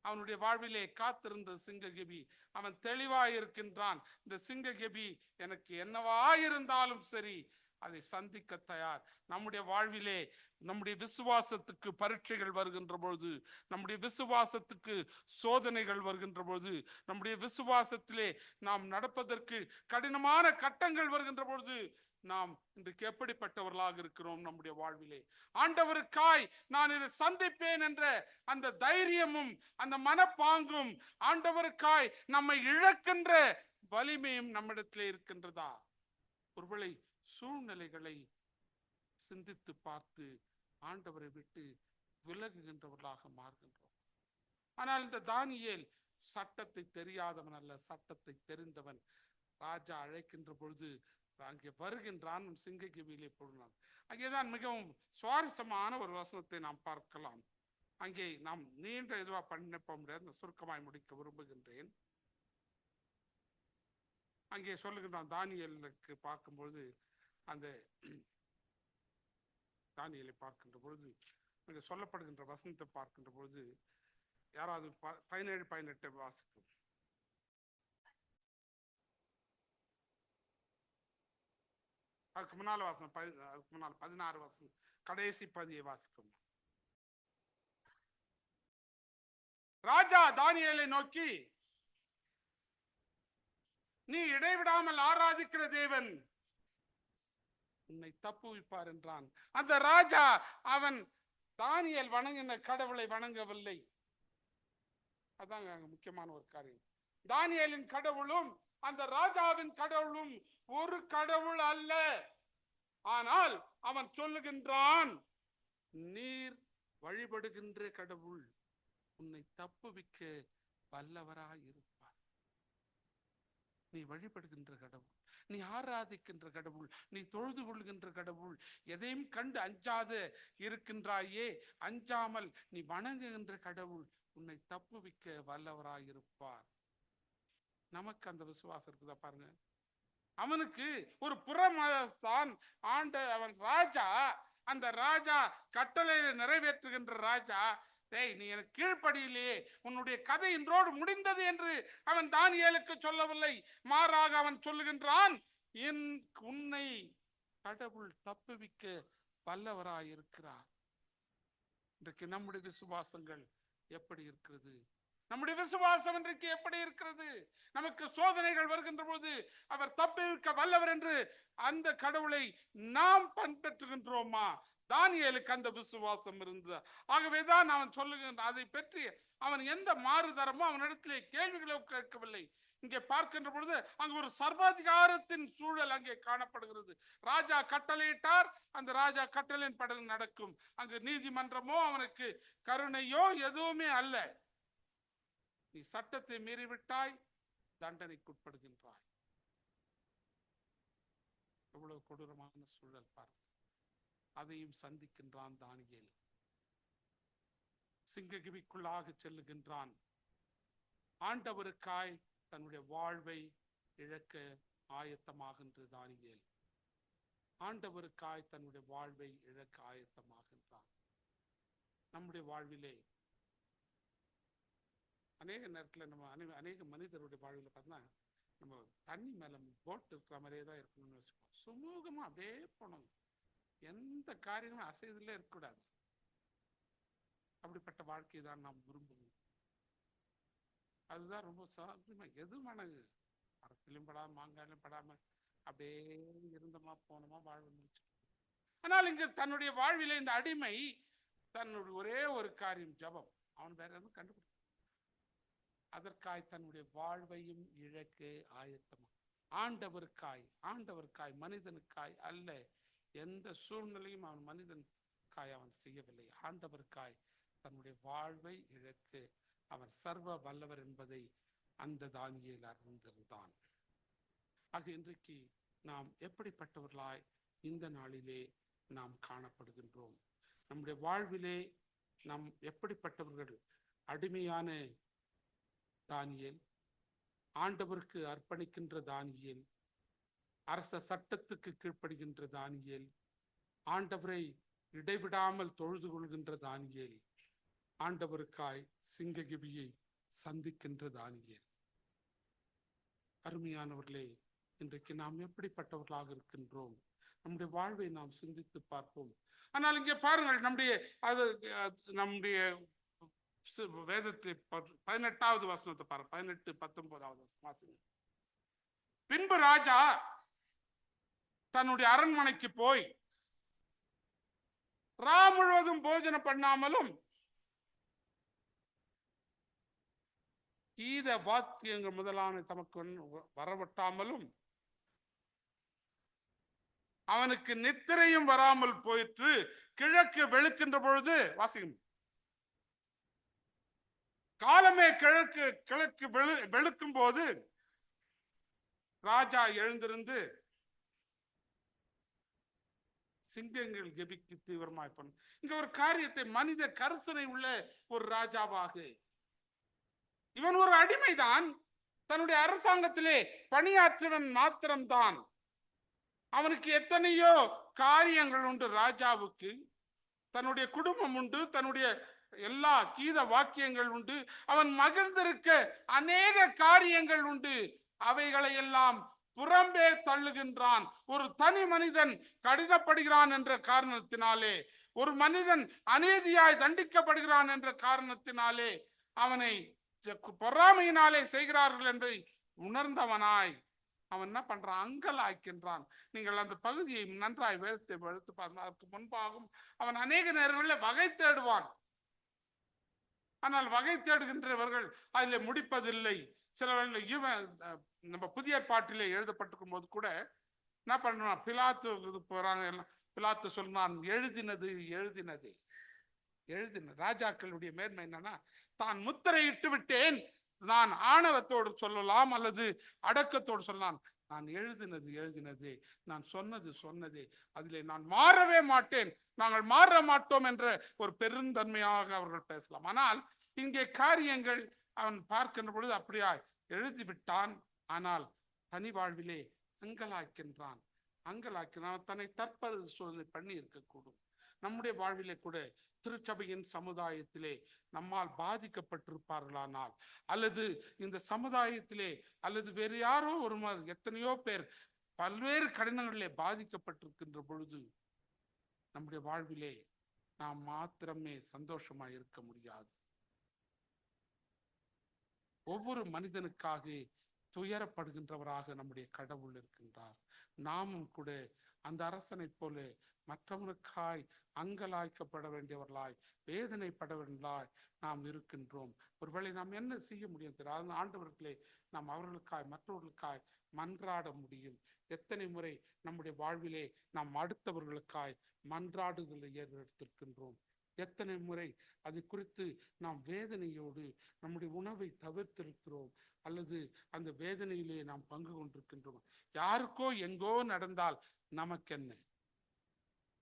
அவனுடைய வாழ்விலே காத்திருந்த சிங்ககெபி. அவன் தெளிவாயிருக்கின்றான். இந்த சிங்ககெபி எனக்கு என்னவா இருந்தாலும் சரி, அதை சந்திக்க தயார். நம்முடைய வாழ்விலே நம்முடைய விசுவாசத்துக்கு பரீட்சைகள் வருகின்ற பொழுது, நம்முடைய விசுவாசத்துக்கு சோதனைகள் வருகின்ற பொழுது, நம்முடைய விசுவாசத்திலே நாம் நடப்பதற்கு கடினமான கட்டங்கள் வருகின்ற பொழுது, நாம் இன்றைக்கு எப்படிப்பட்டவர்களாக இருக்கிறோம்? நம்முடைய வாழ்விலே ஆண்டவருக்காய் நான் இதை சந்திப்பேன் என்ற அந்த தைரியமும் அந்த மனப்பாங்கும், ஆண்டவருக்காய் நம்மை இழக்கின்ற வலிமையும் நம்மிடத்திலே இருக்கின்றதா? ஒருவேளை சூழ்நிலைகளை சிந்தித்து பார்த்து ஆண்டவரை விட்டு விலகுகின்றவர்களாக மாறுகின்றோம். ஆனால் இந்த தானியேல் சட்டத்தை தெரியாதவன் அல்ல, சட்டத்தை தெரிந்தவன். ராஜா அழைக்கின்ற பொழுது அங்கே வருகின்றான். சிங்ககெபியிலே போடுறான். அங்கேதான் மிகவும் சுவாரஸ்யமான ஒரு வசனத்தை நாம் பார்க்கலாம். அங்கே நாம் நீண்ட இதுவா பண்ண முடியாது, சுருக்கமாய் முடிக்க விரும்புகின்றேன். அங்கே சொல்லுகின்றான் தானியேலுக்கு பார்க்கும்பொழுது, அந்த தானியேலை பார்க்கின்ற பொழுது அங்கே சொல்லப்படுகின்ற வசனத்தை பார்க்கின்ற பொழுது, யாராவது 17-18 வாசிக்கும். அதுக்கு முன்னால வாசனம், அதுக்கு முன்னால் 16 வாசனம், கடைசி 10 வாசிக்கும். ராஜா தானியேலை நோக்கி, நீ இடைவிடாமல் ஆராதிக்கிற தேவன் உன்னை தப்புவிப்பார் என்றான். அந்த ராஜா அவன் தானியேல் வணங்கின கடவுளை வணங்கவில்லை. அதாங்க முக்கியமான ஒரு காரியம். தானியேலின் கடவுளும் அந்த ராஜாவின் கடவுளும் ஒரு கடவுள் அல்ல. ஆனால் அவன் சொல்லுகின்றான், நீர் வழிபடுகின்ற கடவுள் உன்னை தப்புவிக்க வல்லவராய் இருப்பார். நீ வழிபடுகின்ற கடவுள், நீ ஆராதிக்கின்ற கடவுள், நீ தொழுது கொள்கின்ற கடவுள், எதையும் கண்டு அஞ்சாத இருக்கின்றாயே, அஞ்சாமல் நீ வணங்குகின்ற கடவுள் உன்னை தப்புவிக்க வல்லவராய் இருப்பார். நமக்கு அந்த விசுவாசம் இருக்குதா பாருங்க. அவனுக்கு ஒரு புறமதத்தான் அவன் ராஜா. அந்த ராஜா கட்டளை நிறைவேற்றுகின்ற ராஜா, டேய் நீ எனக்கு கீழ்ப்படியிலேயே, உன்னுடைய கதை இன்றோடு முடிந்தது என்று அவன் தானியேலுக்கு சொல்லவில்லை. மாறாக அவன் சொல்லுகின்றான், உன்னை கடவுள் தப்புவிக்க வல்லவராயிருக்கிறார். இன்றைக்கு நம்முடைய விசுவாசங்கள் எப்படி இருக்கிறது? நம்முடைய விசுவாசம் இன்றைக்கு எப்படி இருக்கிறது? நமக்கு சோதனைகள் வருகின்ற போது அவர் தப்புவிக்க வல்லவர் என்று அந்த கடவுளை நாம் பின்பற்றுகின்றோமா? தானியேலுக்கு அந்த விசுவாசம் இருந்தது. ஆகவேதான் அவன் சொல்லுகின்ற அதை பற்றி அவன் எந்த மாறுதரமோ அவனிடத்திலே கேள்விகளோ கேட்கவில்லை. இங்கே பார்க்கின்ற பொழுது அங்கு ஒரு சர்வாதிகாரத்தின் சூழல் அங்கே காணப்படுகிறது. ராஜா கட்டளையிட்டார், அந்த ராஜா கட்டளையின் படி நடக்கும். அங்கு நீதிமன்றமோ அவனுக்கு கருணையோ எதுவுமே அல்ல. நீ சட்டத்தை மீறிவிட்டாய், தண்டனைக்குட்படுகின்றாய். எவ்வளவு கொடூரமான சூழல் பாருங்க. அதையும் சந்திக்கின்றான் தானியேல். சிங்ககிபிக்குள்ளாக செல்லுகின்றான். ஆண்டவருக்காய் தன்னுடைய வாழ்வை இழக்க ஆயத்தமாகின்ற தானியேல் ஆண்டவருக்காய் தன்னுடைய வாழ்வை இழக்க ஆயத்தமாகின்றான். நம்முடைய வாழ்விலே அநேக நேரத்தில் நம்ம அநேக மனிதருடைய வாழ்வில் பார்த்தோம்னா, நம்ம தண்ணி மேல போட் இருக்கிற மாதிரியே தான் இருக்கணும்னு வச்சுக்கோம். சுமூகமா அப்படியே போனோம், எந்த காரியமும் அசைதலே இருக்கக்கூடாது. அப்படிப்பட்ட வாழ்க்கையை தான் நாம் விரும்புவோம். அதுதான் ரொம்ப சாத்தியமா. எது மனது மரத்திலும் படாம மாங்காயிலும் படாம அப்படியே இருந்தோமா போனோமா வாழ்வு முடிச்சு. ஆனால் இங்கு தன்னுடைய வாழ்வில இந்த அடிமை தன்னுடைய ஒரே ஒரு காரியம் ஜபம். அவன் வேற எதுவும் கண்டுபிடிக்க, அதற்காய் தன்னுடைய வாழ்வையும் இழக்க ஆயத்தமா. ஆண்டவருக்காய் மனிதனுக்காய் அல்ல. எந்த சூழ்நிலையும் அவன் மனிதனுக்காய் அவன் செய்யவில்லை. ஆண்டவருக்காய் தன்னுடைய வாழ்வை இழக்க அவர் சர்வ வல்லவர் என்பதை அந்த தானியேல் அறிந்திருந்தான். ஆக இன்றைக்கு நாம் எப்படிப்பட்டவர்களாய் இந்த நாளிலே நாம் காணப்படுகின்றோம்? நம்முடைய வாழ்விலே நாம் எப்படிப்பட்டவர்கள்? அடிமையான தானியேல், ஆண்டவருக்கு அர்ப்பணிக்கின்ற தானியேல், அரச சட்டத்துக்கு கீழ்ப்படுகின்ற தானியேல், ஆண்டவரை இடைவிடாமல் தொழுது கொள்கின்ற தானியேல், ஆண்டவருக்காய் சிங்ககிபியை சந்திக்கின்ற தானியேல். அருமையானவர்களே, இன்றைக்கு நாம் எப்படிப்பட்டவர்களாக இருக்கின்றோம்? நம்முடைய வாழ்வை நாம் சிந்தித்து பார்ப்போம். ஆனால் இங்கே பாருங்கள், நம்முடைய வேதத்தில் 18வது வசனத்தை பாருங்க, 18, 19வது வாசனம். பின்பு ராஜா தன்னுடைய அரண்மனைக்கு போய் ரா முழுவதும் போஜனம் பண்ணாமலும் கீத வாக்கியங்கள் முதலான தமக்கு வரவட்டாமலும் அவனுக்கு நித்திரையும் வராமல் போயிற்று. கிழக்கு வெளுக்கின்ற பொழுது, வாசிக்கும், காலமே கிழக்கு வெளுக்கும் போது ராஜா எழுந்திருந்து சிங்கங்கள் கெபிக்கு தீவிரமாய் பண்ண. இங்க ஒரு காரியத்தை, மனித கரிசனை உள்ள ஒரு ராஜாவாக, இவன் ஒரு அடிமைதான், தன்னுடைய அரசாங்கத்திலே பணியாற்றவன் மாத்திரம்தான். அவனுக்கு எத்தனையோ காரியங்கள் உண்டு. ராஜாவுக்கு தன்னுடைய குடும்பம் உண்டு, தன்னுடைய எல்லா கீத வாக்கியங்கள் உண்டு, அவன் மகிழ்ந்திருக்க அநேக காரியங்கள் உண்டு. அவைகளை எல்லாம் புறம்பே தள்ளுகின்றான். ஒரு தனி மனிதன் கடினப்படுகிறான் என்ற காரணத்தினாலே, ஒரு மனிதன் அநீதியாய் தண்டிக்கப்படுகிறான் என்ற காரணத்தினாலே, அவனை பொறாமையினாலே செய்கிறார்கள் என்பதை உணர்ந்தவனாய் அவன் என்ன பண்றான்? அங்கலாய்க்கின்றான். நீங்கள் அந்த பகுதியை நன்றாய் வேதத்தை எடுத்து பார்த்தால் அதற்கு முன்பாகும் அவன் அநேக நேரங்களில் வகை தேடுவான். ஆனால் வகை தேடுகின்றவர்கள் அதில் முடிப்பதில்லை. சில நம்ம புதிய ஏற்பாட்டிலே எழுதப்பட்டிருக்கும் போது கூட என்ன பண்ணுவான்? பிலாத்து போறாங்க, பிலாத்து சொன்னான், எழுதினது எழுதினது எழுதின. ராஜாக்களுடைய மேன்மை என்னன்னா, தான் முத்திரையிட்டு விட்டேன், நான் ஆணவத்தோடு சொல்லலாம் அல்லது அடக்கத்தோடு சொல்லலாம், நான் எழுதினது எழுதினதே, நான் சொன்னது சொன்னதே, அதிலே நான் மாறவே மாட்டேன், நாங்கள் மாற மாட்டோம் என்ற ஒரு பெருந்தன்மையாக அவர்கள் பேசலாம். ஆனால் இங்கே காரியங்கள் அவன் பார்க்கின்ற பொழுது அப்படியா எழுதிவிட்டான். ஆனால் தனி வாழ்விலே அங்கலாய்க்கின்றான். தன்னை தற்பரிசோதனை பண்ணி இருக்கக்கூடும். நம்முடைய வாழ்விலே கூட திருச்சபையின் சமுதாயத்திலே நம்மால் பாதிக்கப்பட்டிருப்பார்களானால், அல்லது இந்த சமுதாயத்திலே அல்லது வேறு யாரோ ஒரு எத்தனையோ பேர் பல்வேறு கடினங்களிலே பாதிக்கப்பட்டிருக்கின்ற பொழுது நம்முடைய வாழ்விலே நாம் மாத்திரமே சந்தோஷமாய் இருக்க முடியாது. ஒவ்வொரு மனிதனுக்காக துயரப்படுகின்றவராக நம்முடைய கடவுள் இருக்கின்றார். நாமும் கூட அந்த அரசனை போல மற்றவனுக்காய் அங்கலாய்க்கப்பட வேண்டியவர்களாய், வேதனைப்பட வேண்டியவர்களாய் நாம் இருக்கின்றோம். ஒருவேளை நாம் என்ன செய்ய முடியும் தெரியாது. ஆண்டவர்களே, நாம் அவர்களுக்காய் மற்றவர்களுக்காய் மன்றாட முடியும். எத்தனை முறை நம்முடைய வாழ்விலே நாம் அடுத்தவர்களுக்காய் மன்றாடுதலை ஏற்படுத்திருக்கின்றோம். எத்தனை முறை அது குறித்து நாம் வேதனையோடு நம்முடைய உணவை தவிர்த்திருக்கிறோம், அல்லது அந்த வேதனையிலே நாம் பங்கு கொண்டிருக்கின்றோம். யாருக்கோ எங்கோ நடந்தால் நமக்கென்ன?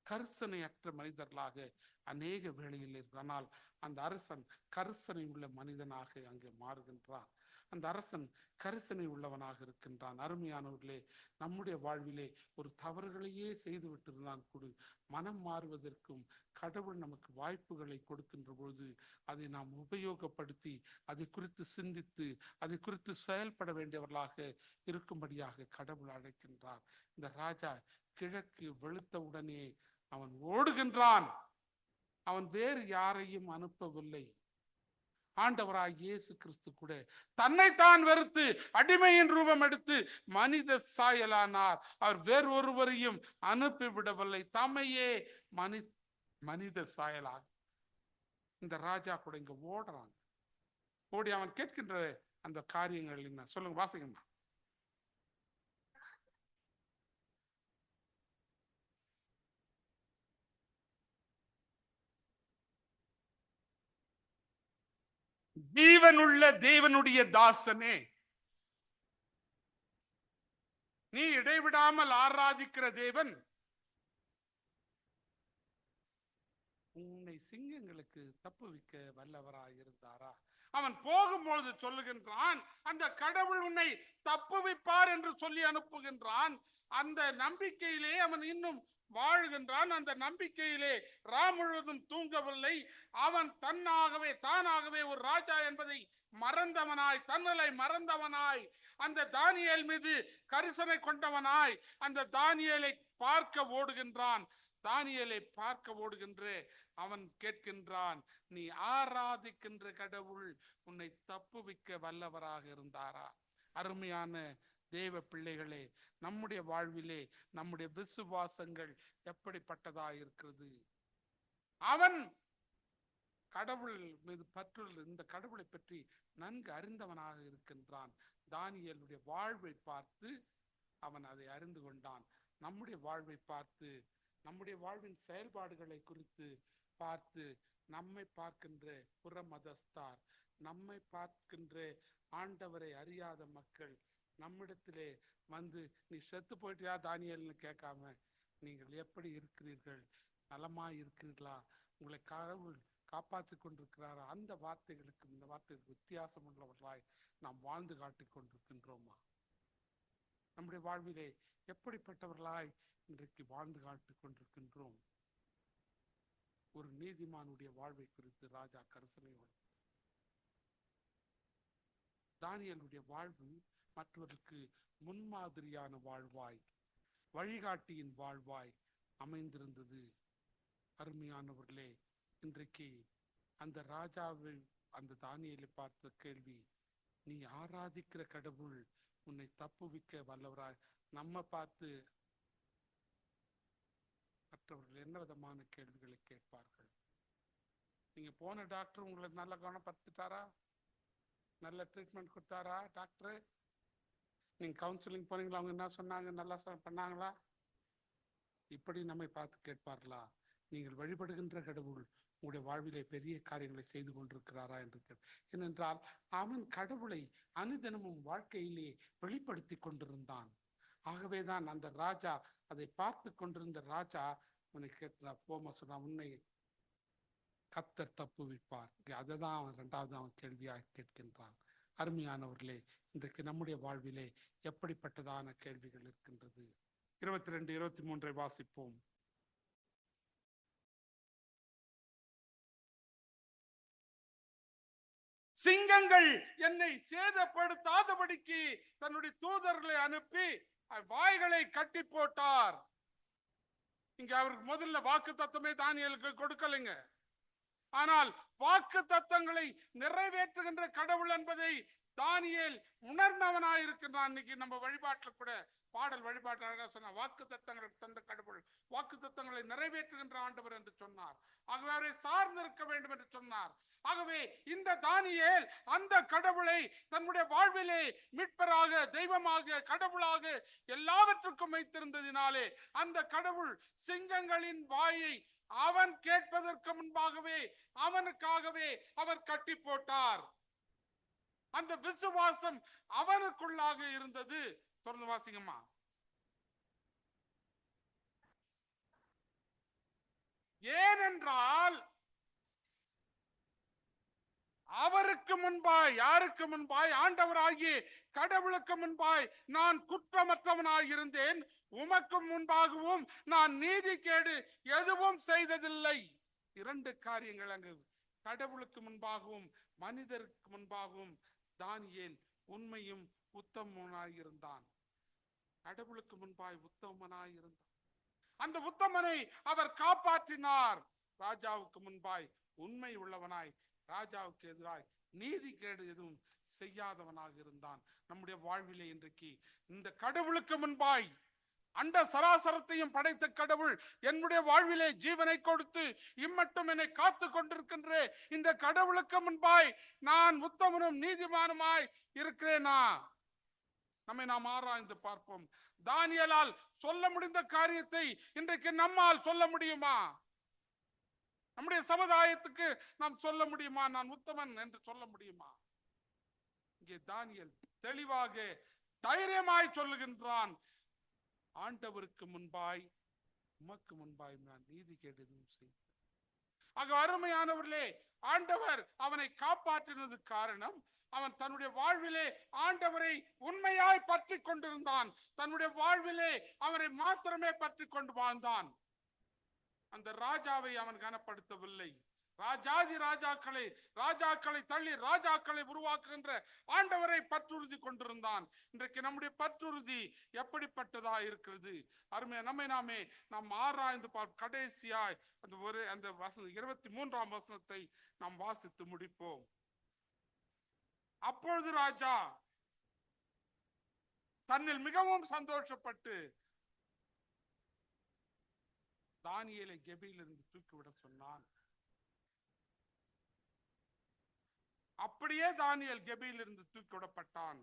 கரிசனையற்ற மனிதர்களாக அநேக வேளையில் இருக்கு. ஆனால் அந்த அரசன் கரிசனை உள்ள மனிதனாக அங்கே மாறுகின்றான். அந்த அரசன் கரிசனை உள்ளவனாக இருக்கின்றான். அருமையானவர்களே, நம்முடைய வாழ்விலே ஒரு தவறுகளையே செய்து விட்டிருந்தான் கூட மனம் மாறுவதற்கும் கடவுள் நமக்கு வாய்ப்புகளை கொடுக்கின்ற பொழுது அதை நாம் உபயோகப்படுத்தி அதை குறித்து சிந்தித்து அதை குறித்து செயல்பட வேண்டியவர்களாக இருக்கும்படியாக கடவுள் அழைக்கின்றார். இந்த ராஜா கிழக்கு வெளுத்தவுடனே அவன் ஓடுகின்றான். அவன் வேறு யாரையும் அனுப்பவில்லை. ஆண்டவராய் இயேசு கிறிஸ்து கூட தன்னைத்தான் வெறுத்து அடிமையின் ரூபம் எடுத்து மனித சாயலானார். அவர் வேறு ஒருவரையும் அனுப்பிவிடவில்லை, தம்மையே மனித சாயலாக. இந்த ராஜா கூட இங்க ஓடுறாங்க. ஓடி அவன் கேட்கின்ற அந்த காரியங்கள் என்ன? சொல்லுங்க, வாசிங்கம்மா. ஜீவனுள்ள தேவனுடைய தாசனே, நீ இடைவிடாமல் ஆராதிக்கிற தேவன் உன்னை சிங்கங்களுக்கு தப்புவிக்க வல்லவராய் இருந்தாரா? அவன் போகும்பொழுது சொல்லுகின்றான், அந்த கடவுள் உன்னை தப்புவிப்பார் என்று சொல்லி அனுப்புகின்றான். அந்த நம்பிக்கையிலே அவன் இன்னும் வாழ்கின்றான். அந்த நம்பிக்கையிலே முழுவதும் தூங்கவில்லை. அவன் தானாகவே ஒரு ராஜா என்பதை மறந்தவனாய், தன்னலை மறந்தவனாய், அந்த தானியேல் மீது கரிசனை கொண்டவனாய் அந்த தானியேலை பார்க்க ஓடுகின்றான். தானியேலை பார்க்க ஓடுகின்ற அவன் கேட்கின்றான், நீ ஆராதிக்கின்ற கடவுள் உன்னை தப்புவிக்க வல்லவராக இருந்தாரா? அருமையான தேவ பிள்ளைகளே, நம்முடைய வாழ்விலே நம்முடைய விசுவாசங்கள் எப்படிப்பட்டதா இருக்கிறது? அவன் கடவுள் மீது பற்றுள்ள இந்த கடவுளை பற்றி நன்கு அறிந்தவனாக இருக்கின்றான். தானியேலுடைய வாழ்வை பார்த்து அவன் அதை அறிந்து கொண்டான். நம்முடைய வாழ்வை பார்த்து, நம்முடைய வாழ்வின் செயல்பாடுகளை குறித்து பார்த்து, நம்மை பார்க்கின்ற புற மதஸ்தார், நம்மை பார்க்கின்ற ஆண்டவரை அறியாத மக்கள் நம்மிடத்திலே வந்து, நீ செத்து போயிட்டியா தானியேல்னு கேட்காம, நீங்கள் எப்படி இருக்கிறீர்கள், நலமாய் இருக்கிறீர்களா, உங்களை கடவுள் காப்பாற்றி கொண்டிருக்கிறாரா, அந்த வார்த்தைகளுக்கும் இந்த வார்த்தைகளுக்கு வித்தியாசம் உள்ளவர்களாய் நாம் வாழ்ந்து காட்டிக் கொண்டிருக்கின்றோமா? நம்முடைய வாழ்விலே எப்படிப்பட்டவர்களாய் இன்றைக்கு வாழ்ந்து காட்டிக் கொண்டிருக்கின்றோம்? ஒரு நீதிமானுடைய வாழ்வை குறித்து ராஜா கரிசனையோடு, தானியேலுடைய வாழ்வு மற்றவர்களுக்கு முன்மாதிரியான வாழ்வாய், வழிகாட்டியின் வாழ்வாய் அமைந்திருந்தது. அருமையானவர்களே, இன்றைக்கு அந்த ராஜாவை அந்த தானியேலை பார்த்த கேள்வி, நீ ஆராதிக்கிற கடவுள் உன்னை தப்புவிக்க வல்லவராய். நம்ம பார்த்து மற்றவர்கள் என்ன விதமான கேள்விகளை கேட்பார்கள்? நீங்க போன டாக்டர் உங்களை நல்ல கவனப்படுத்திட்டாரா? நல்ல ட்ரீட்மெண்ட் கொடுத்தாரா டாக்டர்? நீங்க கவுன்சிலிங் போனீங்களா, அவங்க என்ன சொன்னாங்க, நல்லா பண்ணாங்களா? இப்படி நம்மை பார்த்து கேட்பார்களா? நீங்கள் வழிபடுகின்ற கடவுள் உங்களுடைய வாழ்விலே பெரிய காரியங்களை செய்து கொண்டிருக்கிறாரா என்று ஏனென்றால் அவன் கடவுளை அனுதினமும் வாழ்க்கையிலே வெளிப்படுத்தி கொண்டிருந்தான். ஆகவேதான் அந்த ராஜா, அதை பார்த்து கொண்டிருந்த ராஜா உன்னை கேட்கிறார், போமா சொன்னா, உன்னை கர்த்தர் தப்புவிப்பார். அதுதான் அவன் இரண்டாவது அவன் கேள்வியாக கேட்கின்றான். அருமையானவர்களே, இன்றைக்கு நம்முடைய வாழ்விலே எப்படிப்பட்டதான கேள்விகள் இருக்கின்றது? 22, 23 வாசிப்போம். சிங்கங்கள் என்னை சேதப்படுத்தாதபடிக்கு தன்னுடைய தூதர்களை அனுப்பி வாய்களை கட்டி போட்டார். இங்க அவருக்கு முதல்ல வாக்கு தத்தமே தானியேலுக்கு கொடுக்கலைங்க. ஆனால் வாக்கு தத்தங்களை நிறைவேற்றுகின்ற கடவுள் என்பதை தானியேல் உணர்ந்தவனாயிருக்கின்றான். இன்னைக்கு நம்ம வழிபாட்டுல கூட பாடல் வழிபாட்டு அழகா சொன்ன, வாக்கு தத்தங்களுக்கு தந்த கடவுள் வாக்கு தத்தங்களை நிறைவேற்றுகின்ற ஆண்டவர் என்று சொன்னார். ஆகவே அவரை சார்ந்திருக்க வேண்டும் என்று சொன்னார். ஆகவே இந்த தானியேல் அந்த கடவுளை தன்னுடைய வாழ்விலே மீட்பராக, தெய்வமாக, கடவுளாக எல்லாவற்றுக்கும் வைத்திருந்ததினாலே அந்த கடவுள் சிங்கங்களின் வாயை அவன் கேட்பதற்கு முன்பாகவே அவனுக்காகவே அவர் கட்டி போட்டார். அந்த விசுவாசம் அவனுக்குள்ளாக இருந்தது. தொடர்ந்து வாசிங்கம்மா. ஏனென்றால் அவருக்கு முன்பாய், யாருக்கு முன்பாய்? ஆண்டவராகிய கடவுளுக்கு முன்பாய் நான் குற்றமற்றவனாய் இருந்தேன், உமக்கு முன்பாகவும் நான் நீதிகேடு எதுவும் செய்ததில்லை. இரண்டு காரியங்கள் அங்கு. கடவுளுக்கு முன்பாகவும் மனிதருக்கு முன்பாகவும் தானியேல் உண்மையும் உத்தமனாயிருந்தான். கடவுளுக்கு முன்பாய் உத்தமனாயிருந்தான். அந்த உத்தமனை அவர் காப்பாற்றினார். ராஜாவுக்கு முன்பாய் உண்மை உள்ளவனாய், ராஜாவுக்கு எதிராய் நீதிகேடு எதுவும் செய்யாதவனாக இருந்தான். நம்முடைய வாழ்விலே இன்றைக்கு இந்த கடவுளுக்கு முன்பாய், அண்ட சராசரத்தையும் படைத்த கடவுள் என்னுடைய வாழ்விலே ஜீவனை கொடுத்து இம்மட்டும் என்னை காத்து கொண்டிருக்கின்ற இந்த கடவுளுக்கு முன்பாய் நான் உத்தமனும் நீதிமானுமாய் இருக்கிறேனா? நம்மை நாம் ஆராய்ந்து பார்ப்போம். தானியேலால் சொல்ல முடிந்த காரியத்தை இன்றைக்கு நம்மால் சொல்ல முடியுமா? நம்முடைய சமுதாயத்துக்கு நாம் சொல்ல முடியுமா? நான் உத்தமன் என்று சொல்ல முடியுமா? இங்கே தானியேல் தெளிவாக தைரியமாய் சொல்லுகின்றான், ஆண்டவருக்கு முன்பாய் உமக்கு முன்பாய் நான் நீதிகேடு எதுவும் செய்தேன். ஆக அருமையானவர்களே, ஆண்டவர் அவனை காப்பாற்றினது காரணம் அவன் தன்னுடைய வாழ்விலே ஆண்டவரை உண்மையாய் பற்றி கொண்டிருந்தான். தன்னுடைய வாழ்விலே அவரை மாத்திரமே பற்றி கொண்டு வாழ்ந்தான். அந்த ராஜாவை அவன் கனப்படுத்தவில்லை. ராஜாக்களை தள்ளி ராஜாக்களை உருவாக்குகின்ற ஆண்டவரை பற்றுறுதி கொண்டிருந்தான். இன்றைக்கு நம்முடைய பற்றுறுதி எப்படிப்பட்டதா இருக்கிறது? அருமையா நாம் ஆராய்ந்து கடைசியாய் அந்த 23ஆம் வசனத்தை நாம் வாசித்து முடிப்போம். அப்பொழுது ராஜா தன்னில் மிகவும் சந்தோஷப்பட்டு தானியேலை கெபியிலிருந்து தூக்கிவிட சொன்னான். அப்படியே தானியேல் கெபியிலிருந்து தூக்கிவிடப்பட்டான்.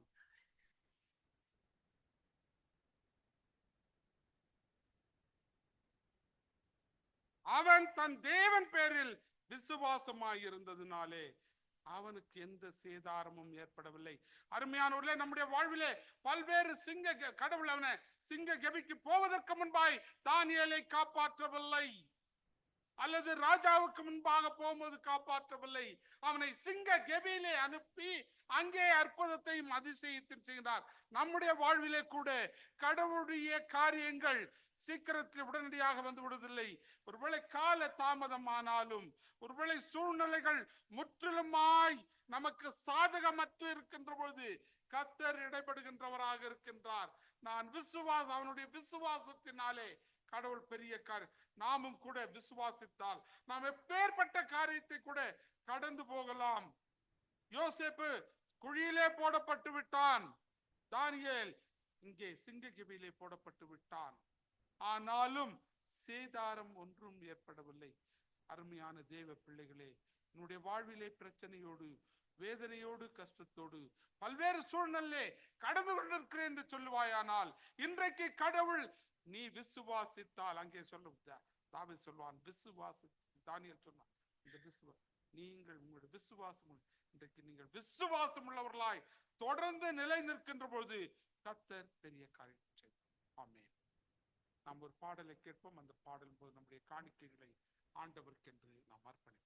அவன் தன் தேவன் பேரில் விசுவாசமாயிருந்ததினாலே அவனுக்கு எந்த சேதாரமும் ஏற்படவில்லை. அருமையானவர்களே, நம்முடைய வாழ்விலே பல்வேறு கடவுள் அவனை சிங்க கெபிக்கு போவதற்கு முன்பாய் தானியேலை காப்பாற்றவில்லை, அல்லது ராஜாவுக்கு முன்பாக போகும்போது காப்பாற்றவில்லை. அவனை சிங்க கெபியிலே அனுப்பி அங்கே அற்புதத்தையும் அதிசயத்தையும் செய்கிறார். நம்முடைய வாழ்விலே கூட கடவுளுடைய காரியங்கள் சீக்கிரத்தில் உடனடியாக வந்து விடுவதில்லை. ஒருவேளை கால தாமதமானாலும், ஒருவேளை சூழ்நிலைகள் முற்றிலுமாய் நமக்கு சாதகமற்று இருக்கின்ற பொழுது கர்த்தர் இடைபடுகின்றவராக இருக்கின்றார். அவனுடைய விசுவாசத்தினாலே கடவுள் பெரிய காரியம். நாமும் கூட விசுவாசித்தால் நாம் எப்பேற்பட்ட காரியத்தை கூட கடந்து போகலாம். யோசேப்பு குழியிலே போடப்பட்டு விட்டான். தானியேல் இங்கே சிங்க கெபியிலே போடப்பட்டு விட்டான். ஆனாலும் சேதாரம் ஒன்றும் ஏற்படவில்லை. அருமையான தேவ பிள்ளைகளே, என்னுடைய வாழ்விலே பிரச்சனையோடு, வேதனையோடு, கஷ்டத்தோடு, பல்வேறு சூழ்நிலை கடந்து கொண்டிருக்கிறேன் என்று சொல்லுவாயானால், இன்றைக்கு கடவுள் நீ விசுவாசித்தால், அங்கே தாவீது சொல்வான், தானியேல் சொன்னான், நீங்கள் உங்களுடைய விசுவாசம், இன்றைக்கு நீங்கள் விசுவாசம் உள்ளவர்களாய் தொடர்ந்து நிலை நிற்கின்ற பொழுது கர்த்தர் பெரிய காரியம் செய்வார். ஆமென். நாம் ஒரு பாடலை கேட்போம். அந்த பாடல் போது நம்முடைய காணிக்கைகளை ஆண்டவருக்கென்று நாம் அர்ப்பணிப்போம்.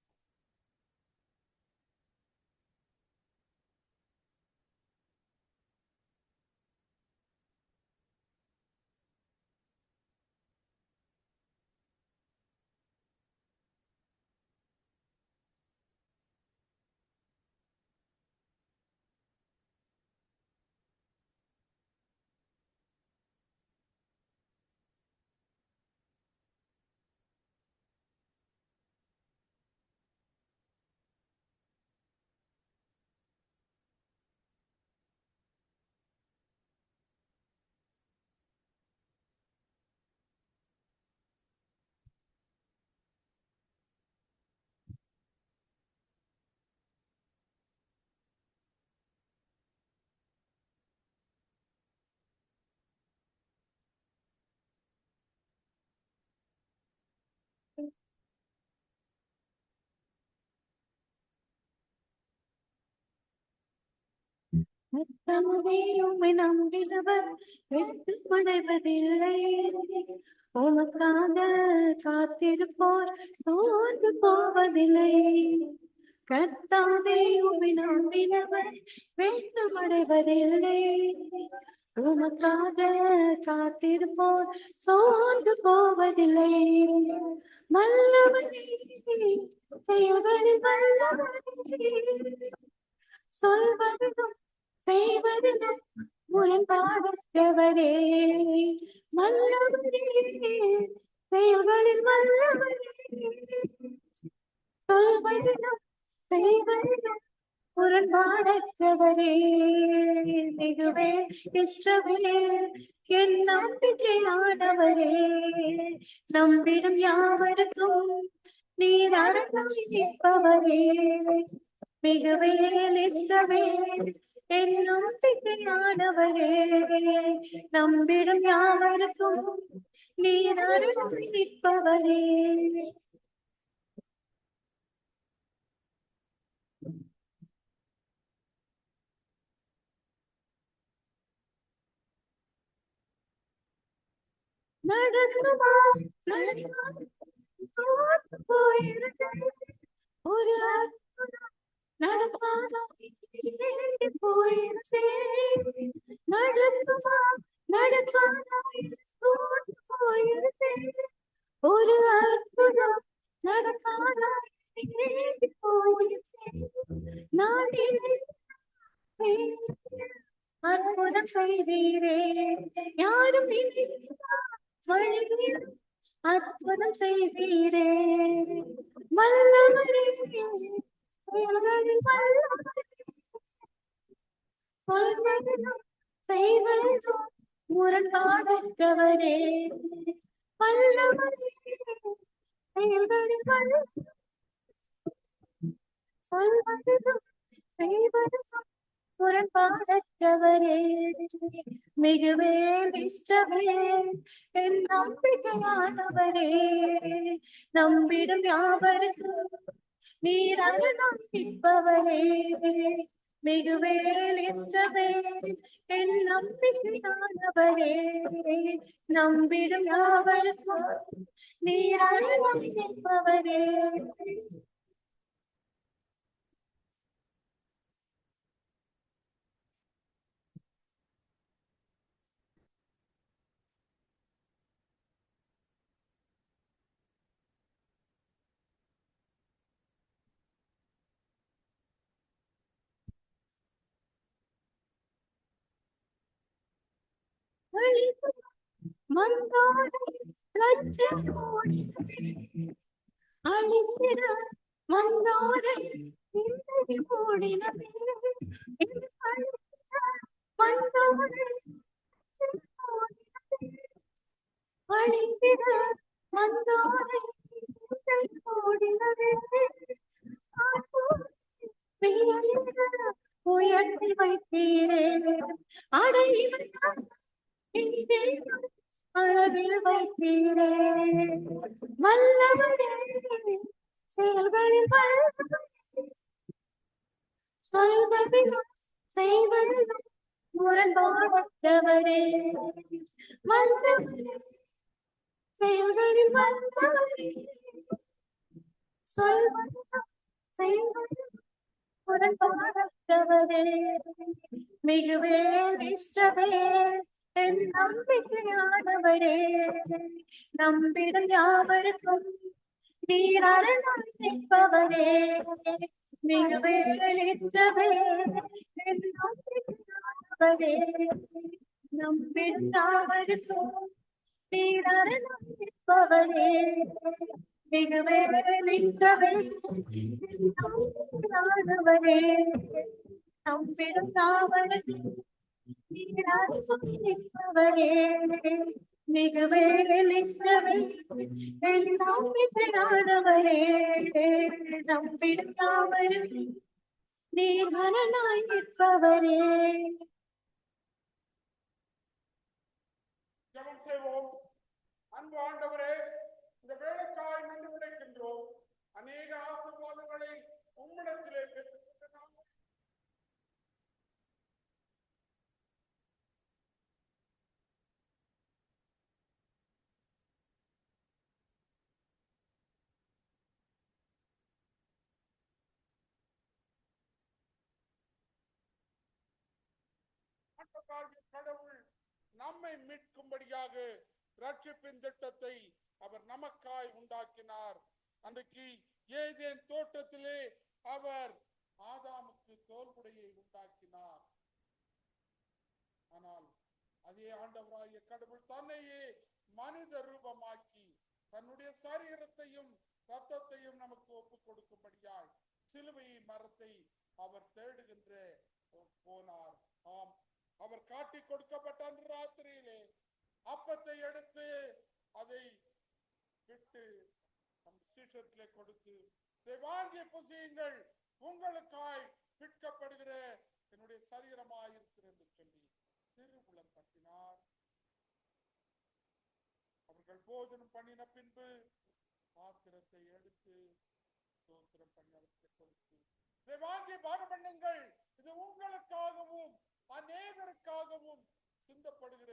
உம்மை நம்பினவர் வெட்கமடைவதில்லை. உமக்காக காத்திருப்போர் சோர்ந்து போவதில்லை. கர்த்தாவே, உம்மை நம்பினவர் வெட்கமடைவதில்லை. உமக்காக காத்திருப்போர் சோர்ந்து போவதில்லை. வல்லவரே, செயல்களில் வல்லவரே, சொல்வதும் செய்வதிலும் முரண்பாடற்றவரே. வல்லவரே, செயல்களில் வல்லவரே, சொல்வதிலும் செய்வதிலும் முரண்பாடற்றவரே. மிகுவே இஸ்ரவேல் என் நம்பிக்கையானவரே, நம்பிடும் யாவருக்கும் நீர் அரணாய் நிற்பவரே. மிகுவேல் இஸ்ரவேல் என் நம்பிக்கையானவரே, நம்பிடும் யாவருக்கும் நீர் அரணாய் நிற்பவரே. நடக்குமா நடக்குமா, தோற்று போயிருந்தேன். ஒரு நடப்பானா போயிருச்சே நடக்குமா நடப்பானா போயிருச்சே ஒரு அற்புதம் நடப்பானா போயிருச்சே நான் அற்புதம் செய்தீரே யாரும் வழியில் அற்புதம் செய்தீரே வல்லவரே செயல்களில் வல்லவரே சொல்வதும் செய்வதும் முரண்பாடற்றவரே வல்லவரே செயல்களில் வல்லவரே சொல்வதும் செய்வதும் முரண்பாடற்றவரே மிகுவே இஷ்டவே என் நம்பிக்கையானவரே நம்பிடும் யாவருக்கும் நீர் அருளாய் நிற்பவரே மிகுவே இஷ்டவே என் நம்பிக்கையானவரே நம்பிடும் யாவருக்கும் நீர் அருளாய் நிற்பவரே வந்தோரை லட்சம் கோடி அழித்திட வந்தோரை இந்த கோடினவே வந்தோரை அழித்திட வந்தோரை இந்த கோடினவே உயர்த்தி வைத்தீரே அடைவ அளவில் வைத்தீரே வல்லவரே செயல்களில் வல்லவரே சொல்வதிலும் செய்வதிலும் முரண்பாடற்றவரே வல்லவரே செயல்களில் வல்லவரே சொல்வதிலும் செய்வதிலும் முரண்பாடற்றவரே மிகுவே இஷ்டவே என் நம்பிக்கையானவரே நம்பிடும் யாவருக்கும் நீர் அருளாய் நிற்பவரே மிகுவே இஷ்டவே என் நம்பிக்கையானவரே நம்பிடும் யாவருக்கும் நீர் அருளாய் நிற்பவரே மிகுவே இஷ்டவே என் நம்பிக்கையானவரே நம்பிடும் யாவருக்கும் நிற்பவரே மிகுவே இஷ்டவே என் நம்பிக்கையானவரே நம்பிடும் யாவருக்கும் நீர் அருளாய் நிற்பவரே ஜெபம் செய்வோம். அன்பு ஆண்டவரே, இந்த வேலைக்காய் நன்றி உடைக்கின்றோம். அநேக ஆசீர்வாதங்களை உம்மிடத்திலே பெற்றுக்கொண்டு நாங்கள் கடவுள் நம்மை மீட்கும்படியாக ரட்சிப்பின் திட்டத்தை அவர் நமக்காய் உண்டாக்கினார். அன்றைக்கு ஏதேன் தோட்டத்திலே அவர் ஆதாமுக்கு தோல்புடையை உண்டாக்கினார். ஆனால் அதே ஆண்டவராகிய கடவுள் தன்னையே மனித ரூபமாக்கி தன்னுடைய சரீரத்தையும் ரத்தத்தையும் நமக்கு ஒப்புக் கொடுக்கும்படியாய் சிலுவை மரத்தை அவர் தேடுகின்ற போனார். ஆம், அவர் காட்டி கொடுக்கப்பட்ட அன்று ராத்திரியிலே அப்பத்தை எடுத்து அதை விட்டு நம் சீஷத்திலே கொடுத்து, இதை வாங்கி புசியுங்கள், உங்களுக்காய் விற்கப்படுகிற என்னுடைய சரீரமாயிருக்கிறது சொல்லி திருவுளம் பற்றினார். அவர்கள் போஜனம் பண்ணின பின்பு பாத்திரத்தை எடுத்து ஸ்தோத்திரம் பண்ணி அவருக்கு கொடுத்து, இதை வாங்கி பானம் பண்ணுங்கள், இது உங்களுக்காகவும் அநேகருக்காகவும் சிந்தப்படுகிற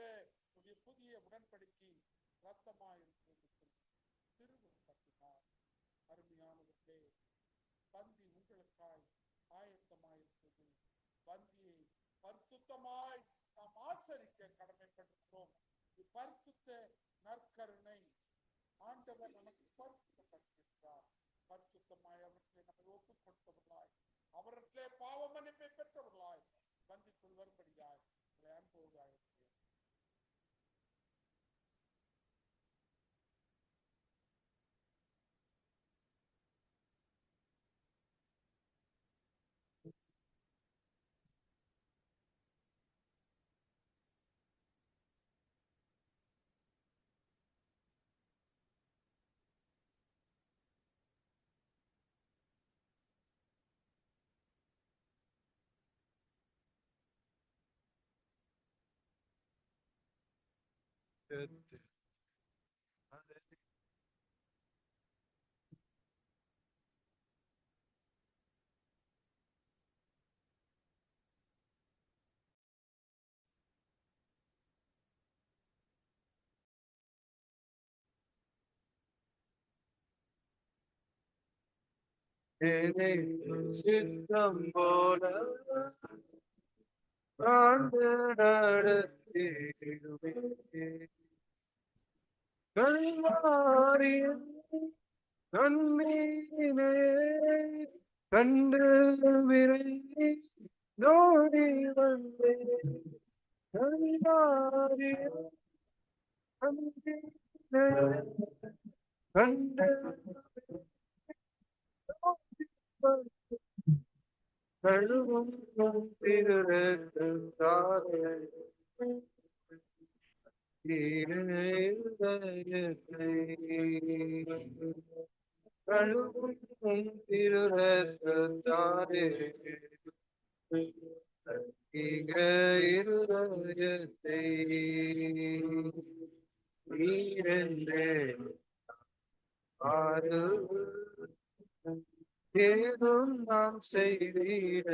புதிய உடன்படிக்கை ரத்தமாயிருக்கிறது திருவுளம் பற்றினார். அருமையானவர்களே, பந்தி உங்களுக்காய் பந்தியை பரிசுத்தமாய் நாம் ஆசரிக்க கடமைப்பட்டிருக்கிறோம். பரிசுத்த நற்கருணை ஆண்டவர் நமக்கு பரிசுத்தப்படுத்தியிருக்கிறார். பரிசுத்தமாய் அவற்றை நம்ம ஒப்புக் கொடுத்தவர்களாய், அவற்றிலே பாவ மன்னிப்பை பெற்றவர்களாய் பந்திக்குள் வரும்படியாய் அன்போடு அழைக்கிறேன். சித்தம் போல ஆண்டு நடத்திடுவே கல்வாரியின் கண்ணீனை கண்டு விரை நோடி வந்தே கல்வாரியின் கண்ணீனை கண்டு கழுவும் திருத்தாரே கழுவும் திருத்தாரே இருதயத்தை நீரென்றே ஆறு ஏதும் நாம் செய்திட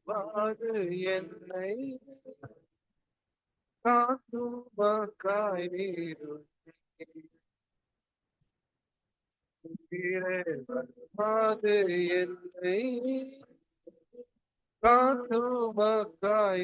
வாது என்னை காத்துமக்காய் வாது என்னை காத்துமக்காய்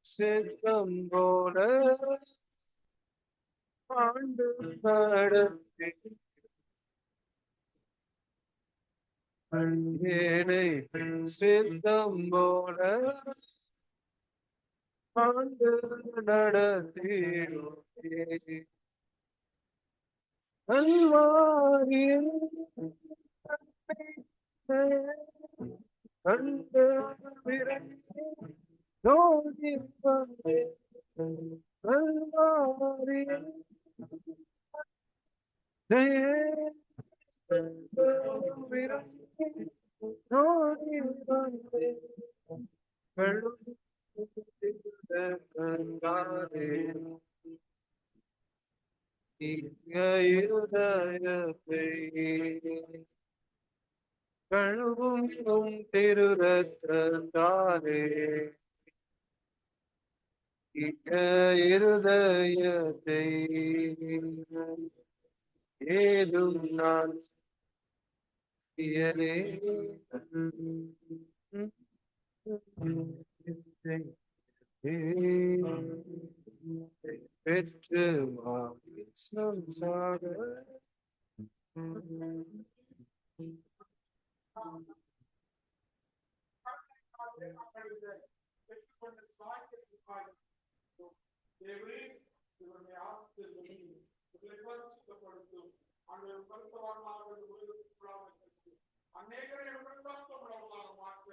சித்தம் போல ஆண்டு நடத்தி சித்தம் போல ஆண்டு நடத்திடுவே கல்வாரியில் கண்டு விரை நோடி வந்தே கல்வாரியில் விரை நோடி வந்தே இருதயத்தை கழுவும் உம் திரு ரத்தத்தாலே இருதயத்தை ஏதும் நான் செய்யலே. பெற்று மாசாக அநேகரை மாற்ற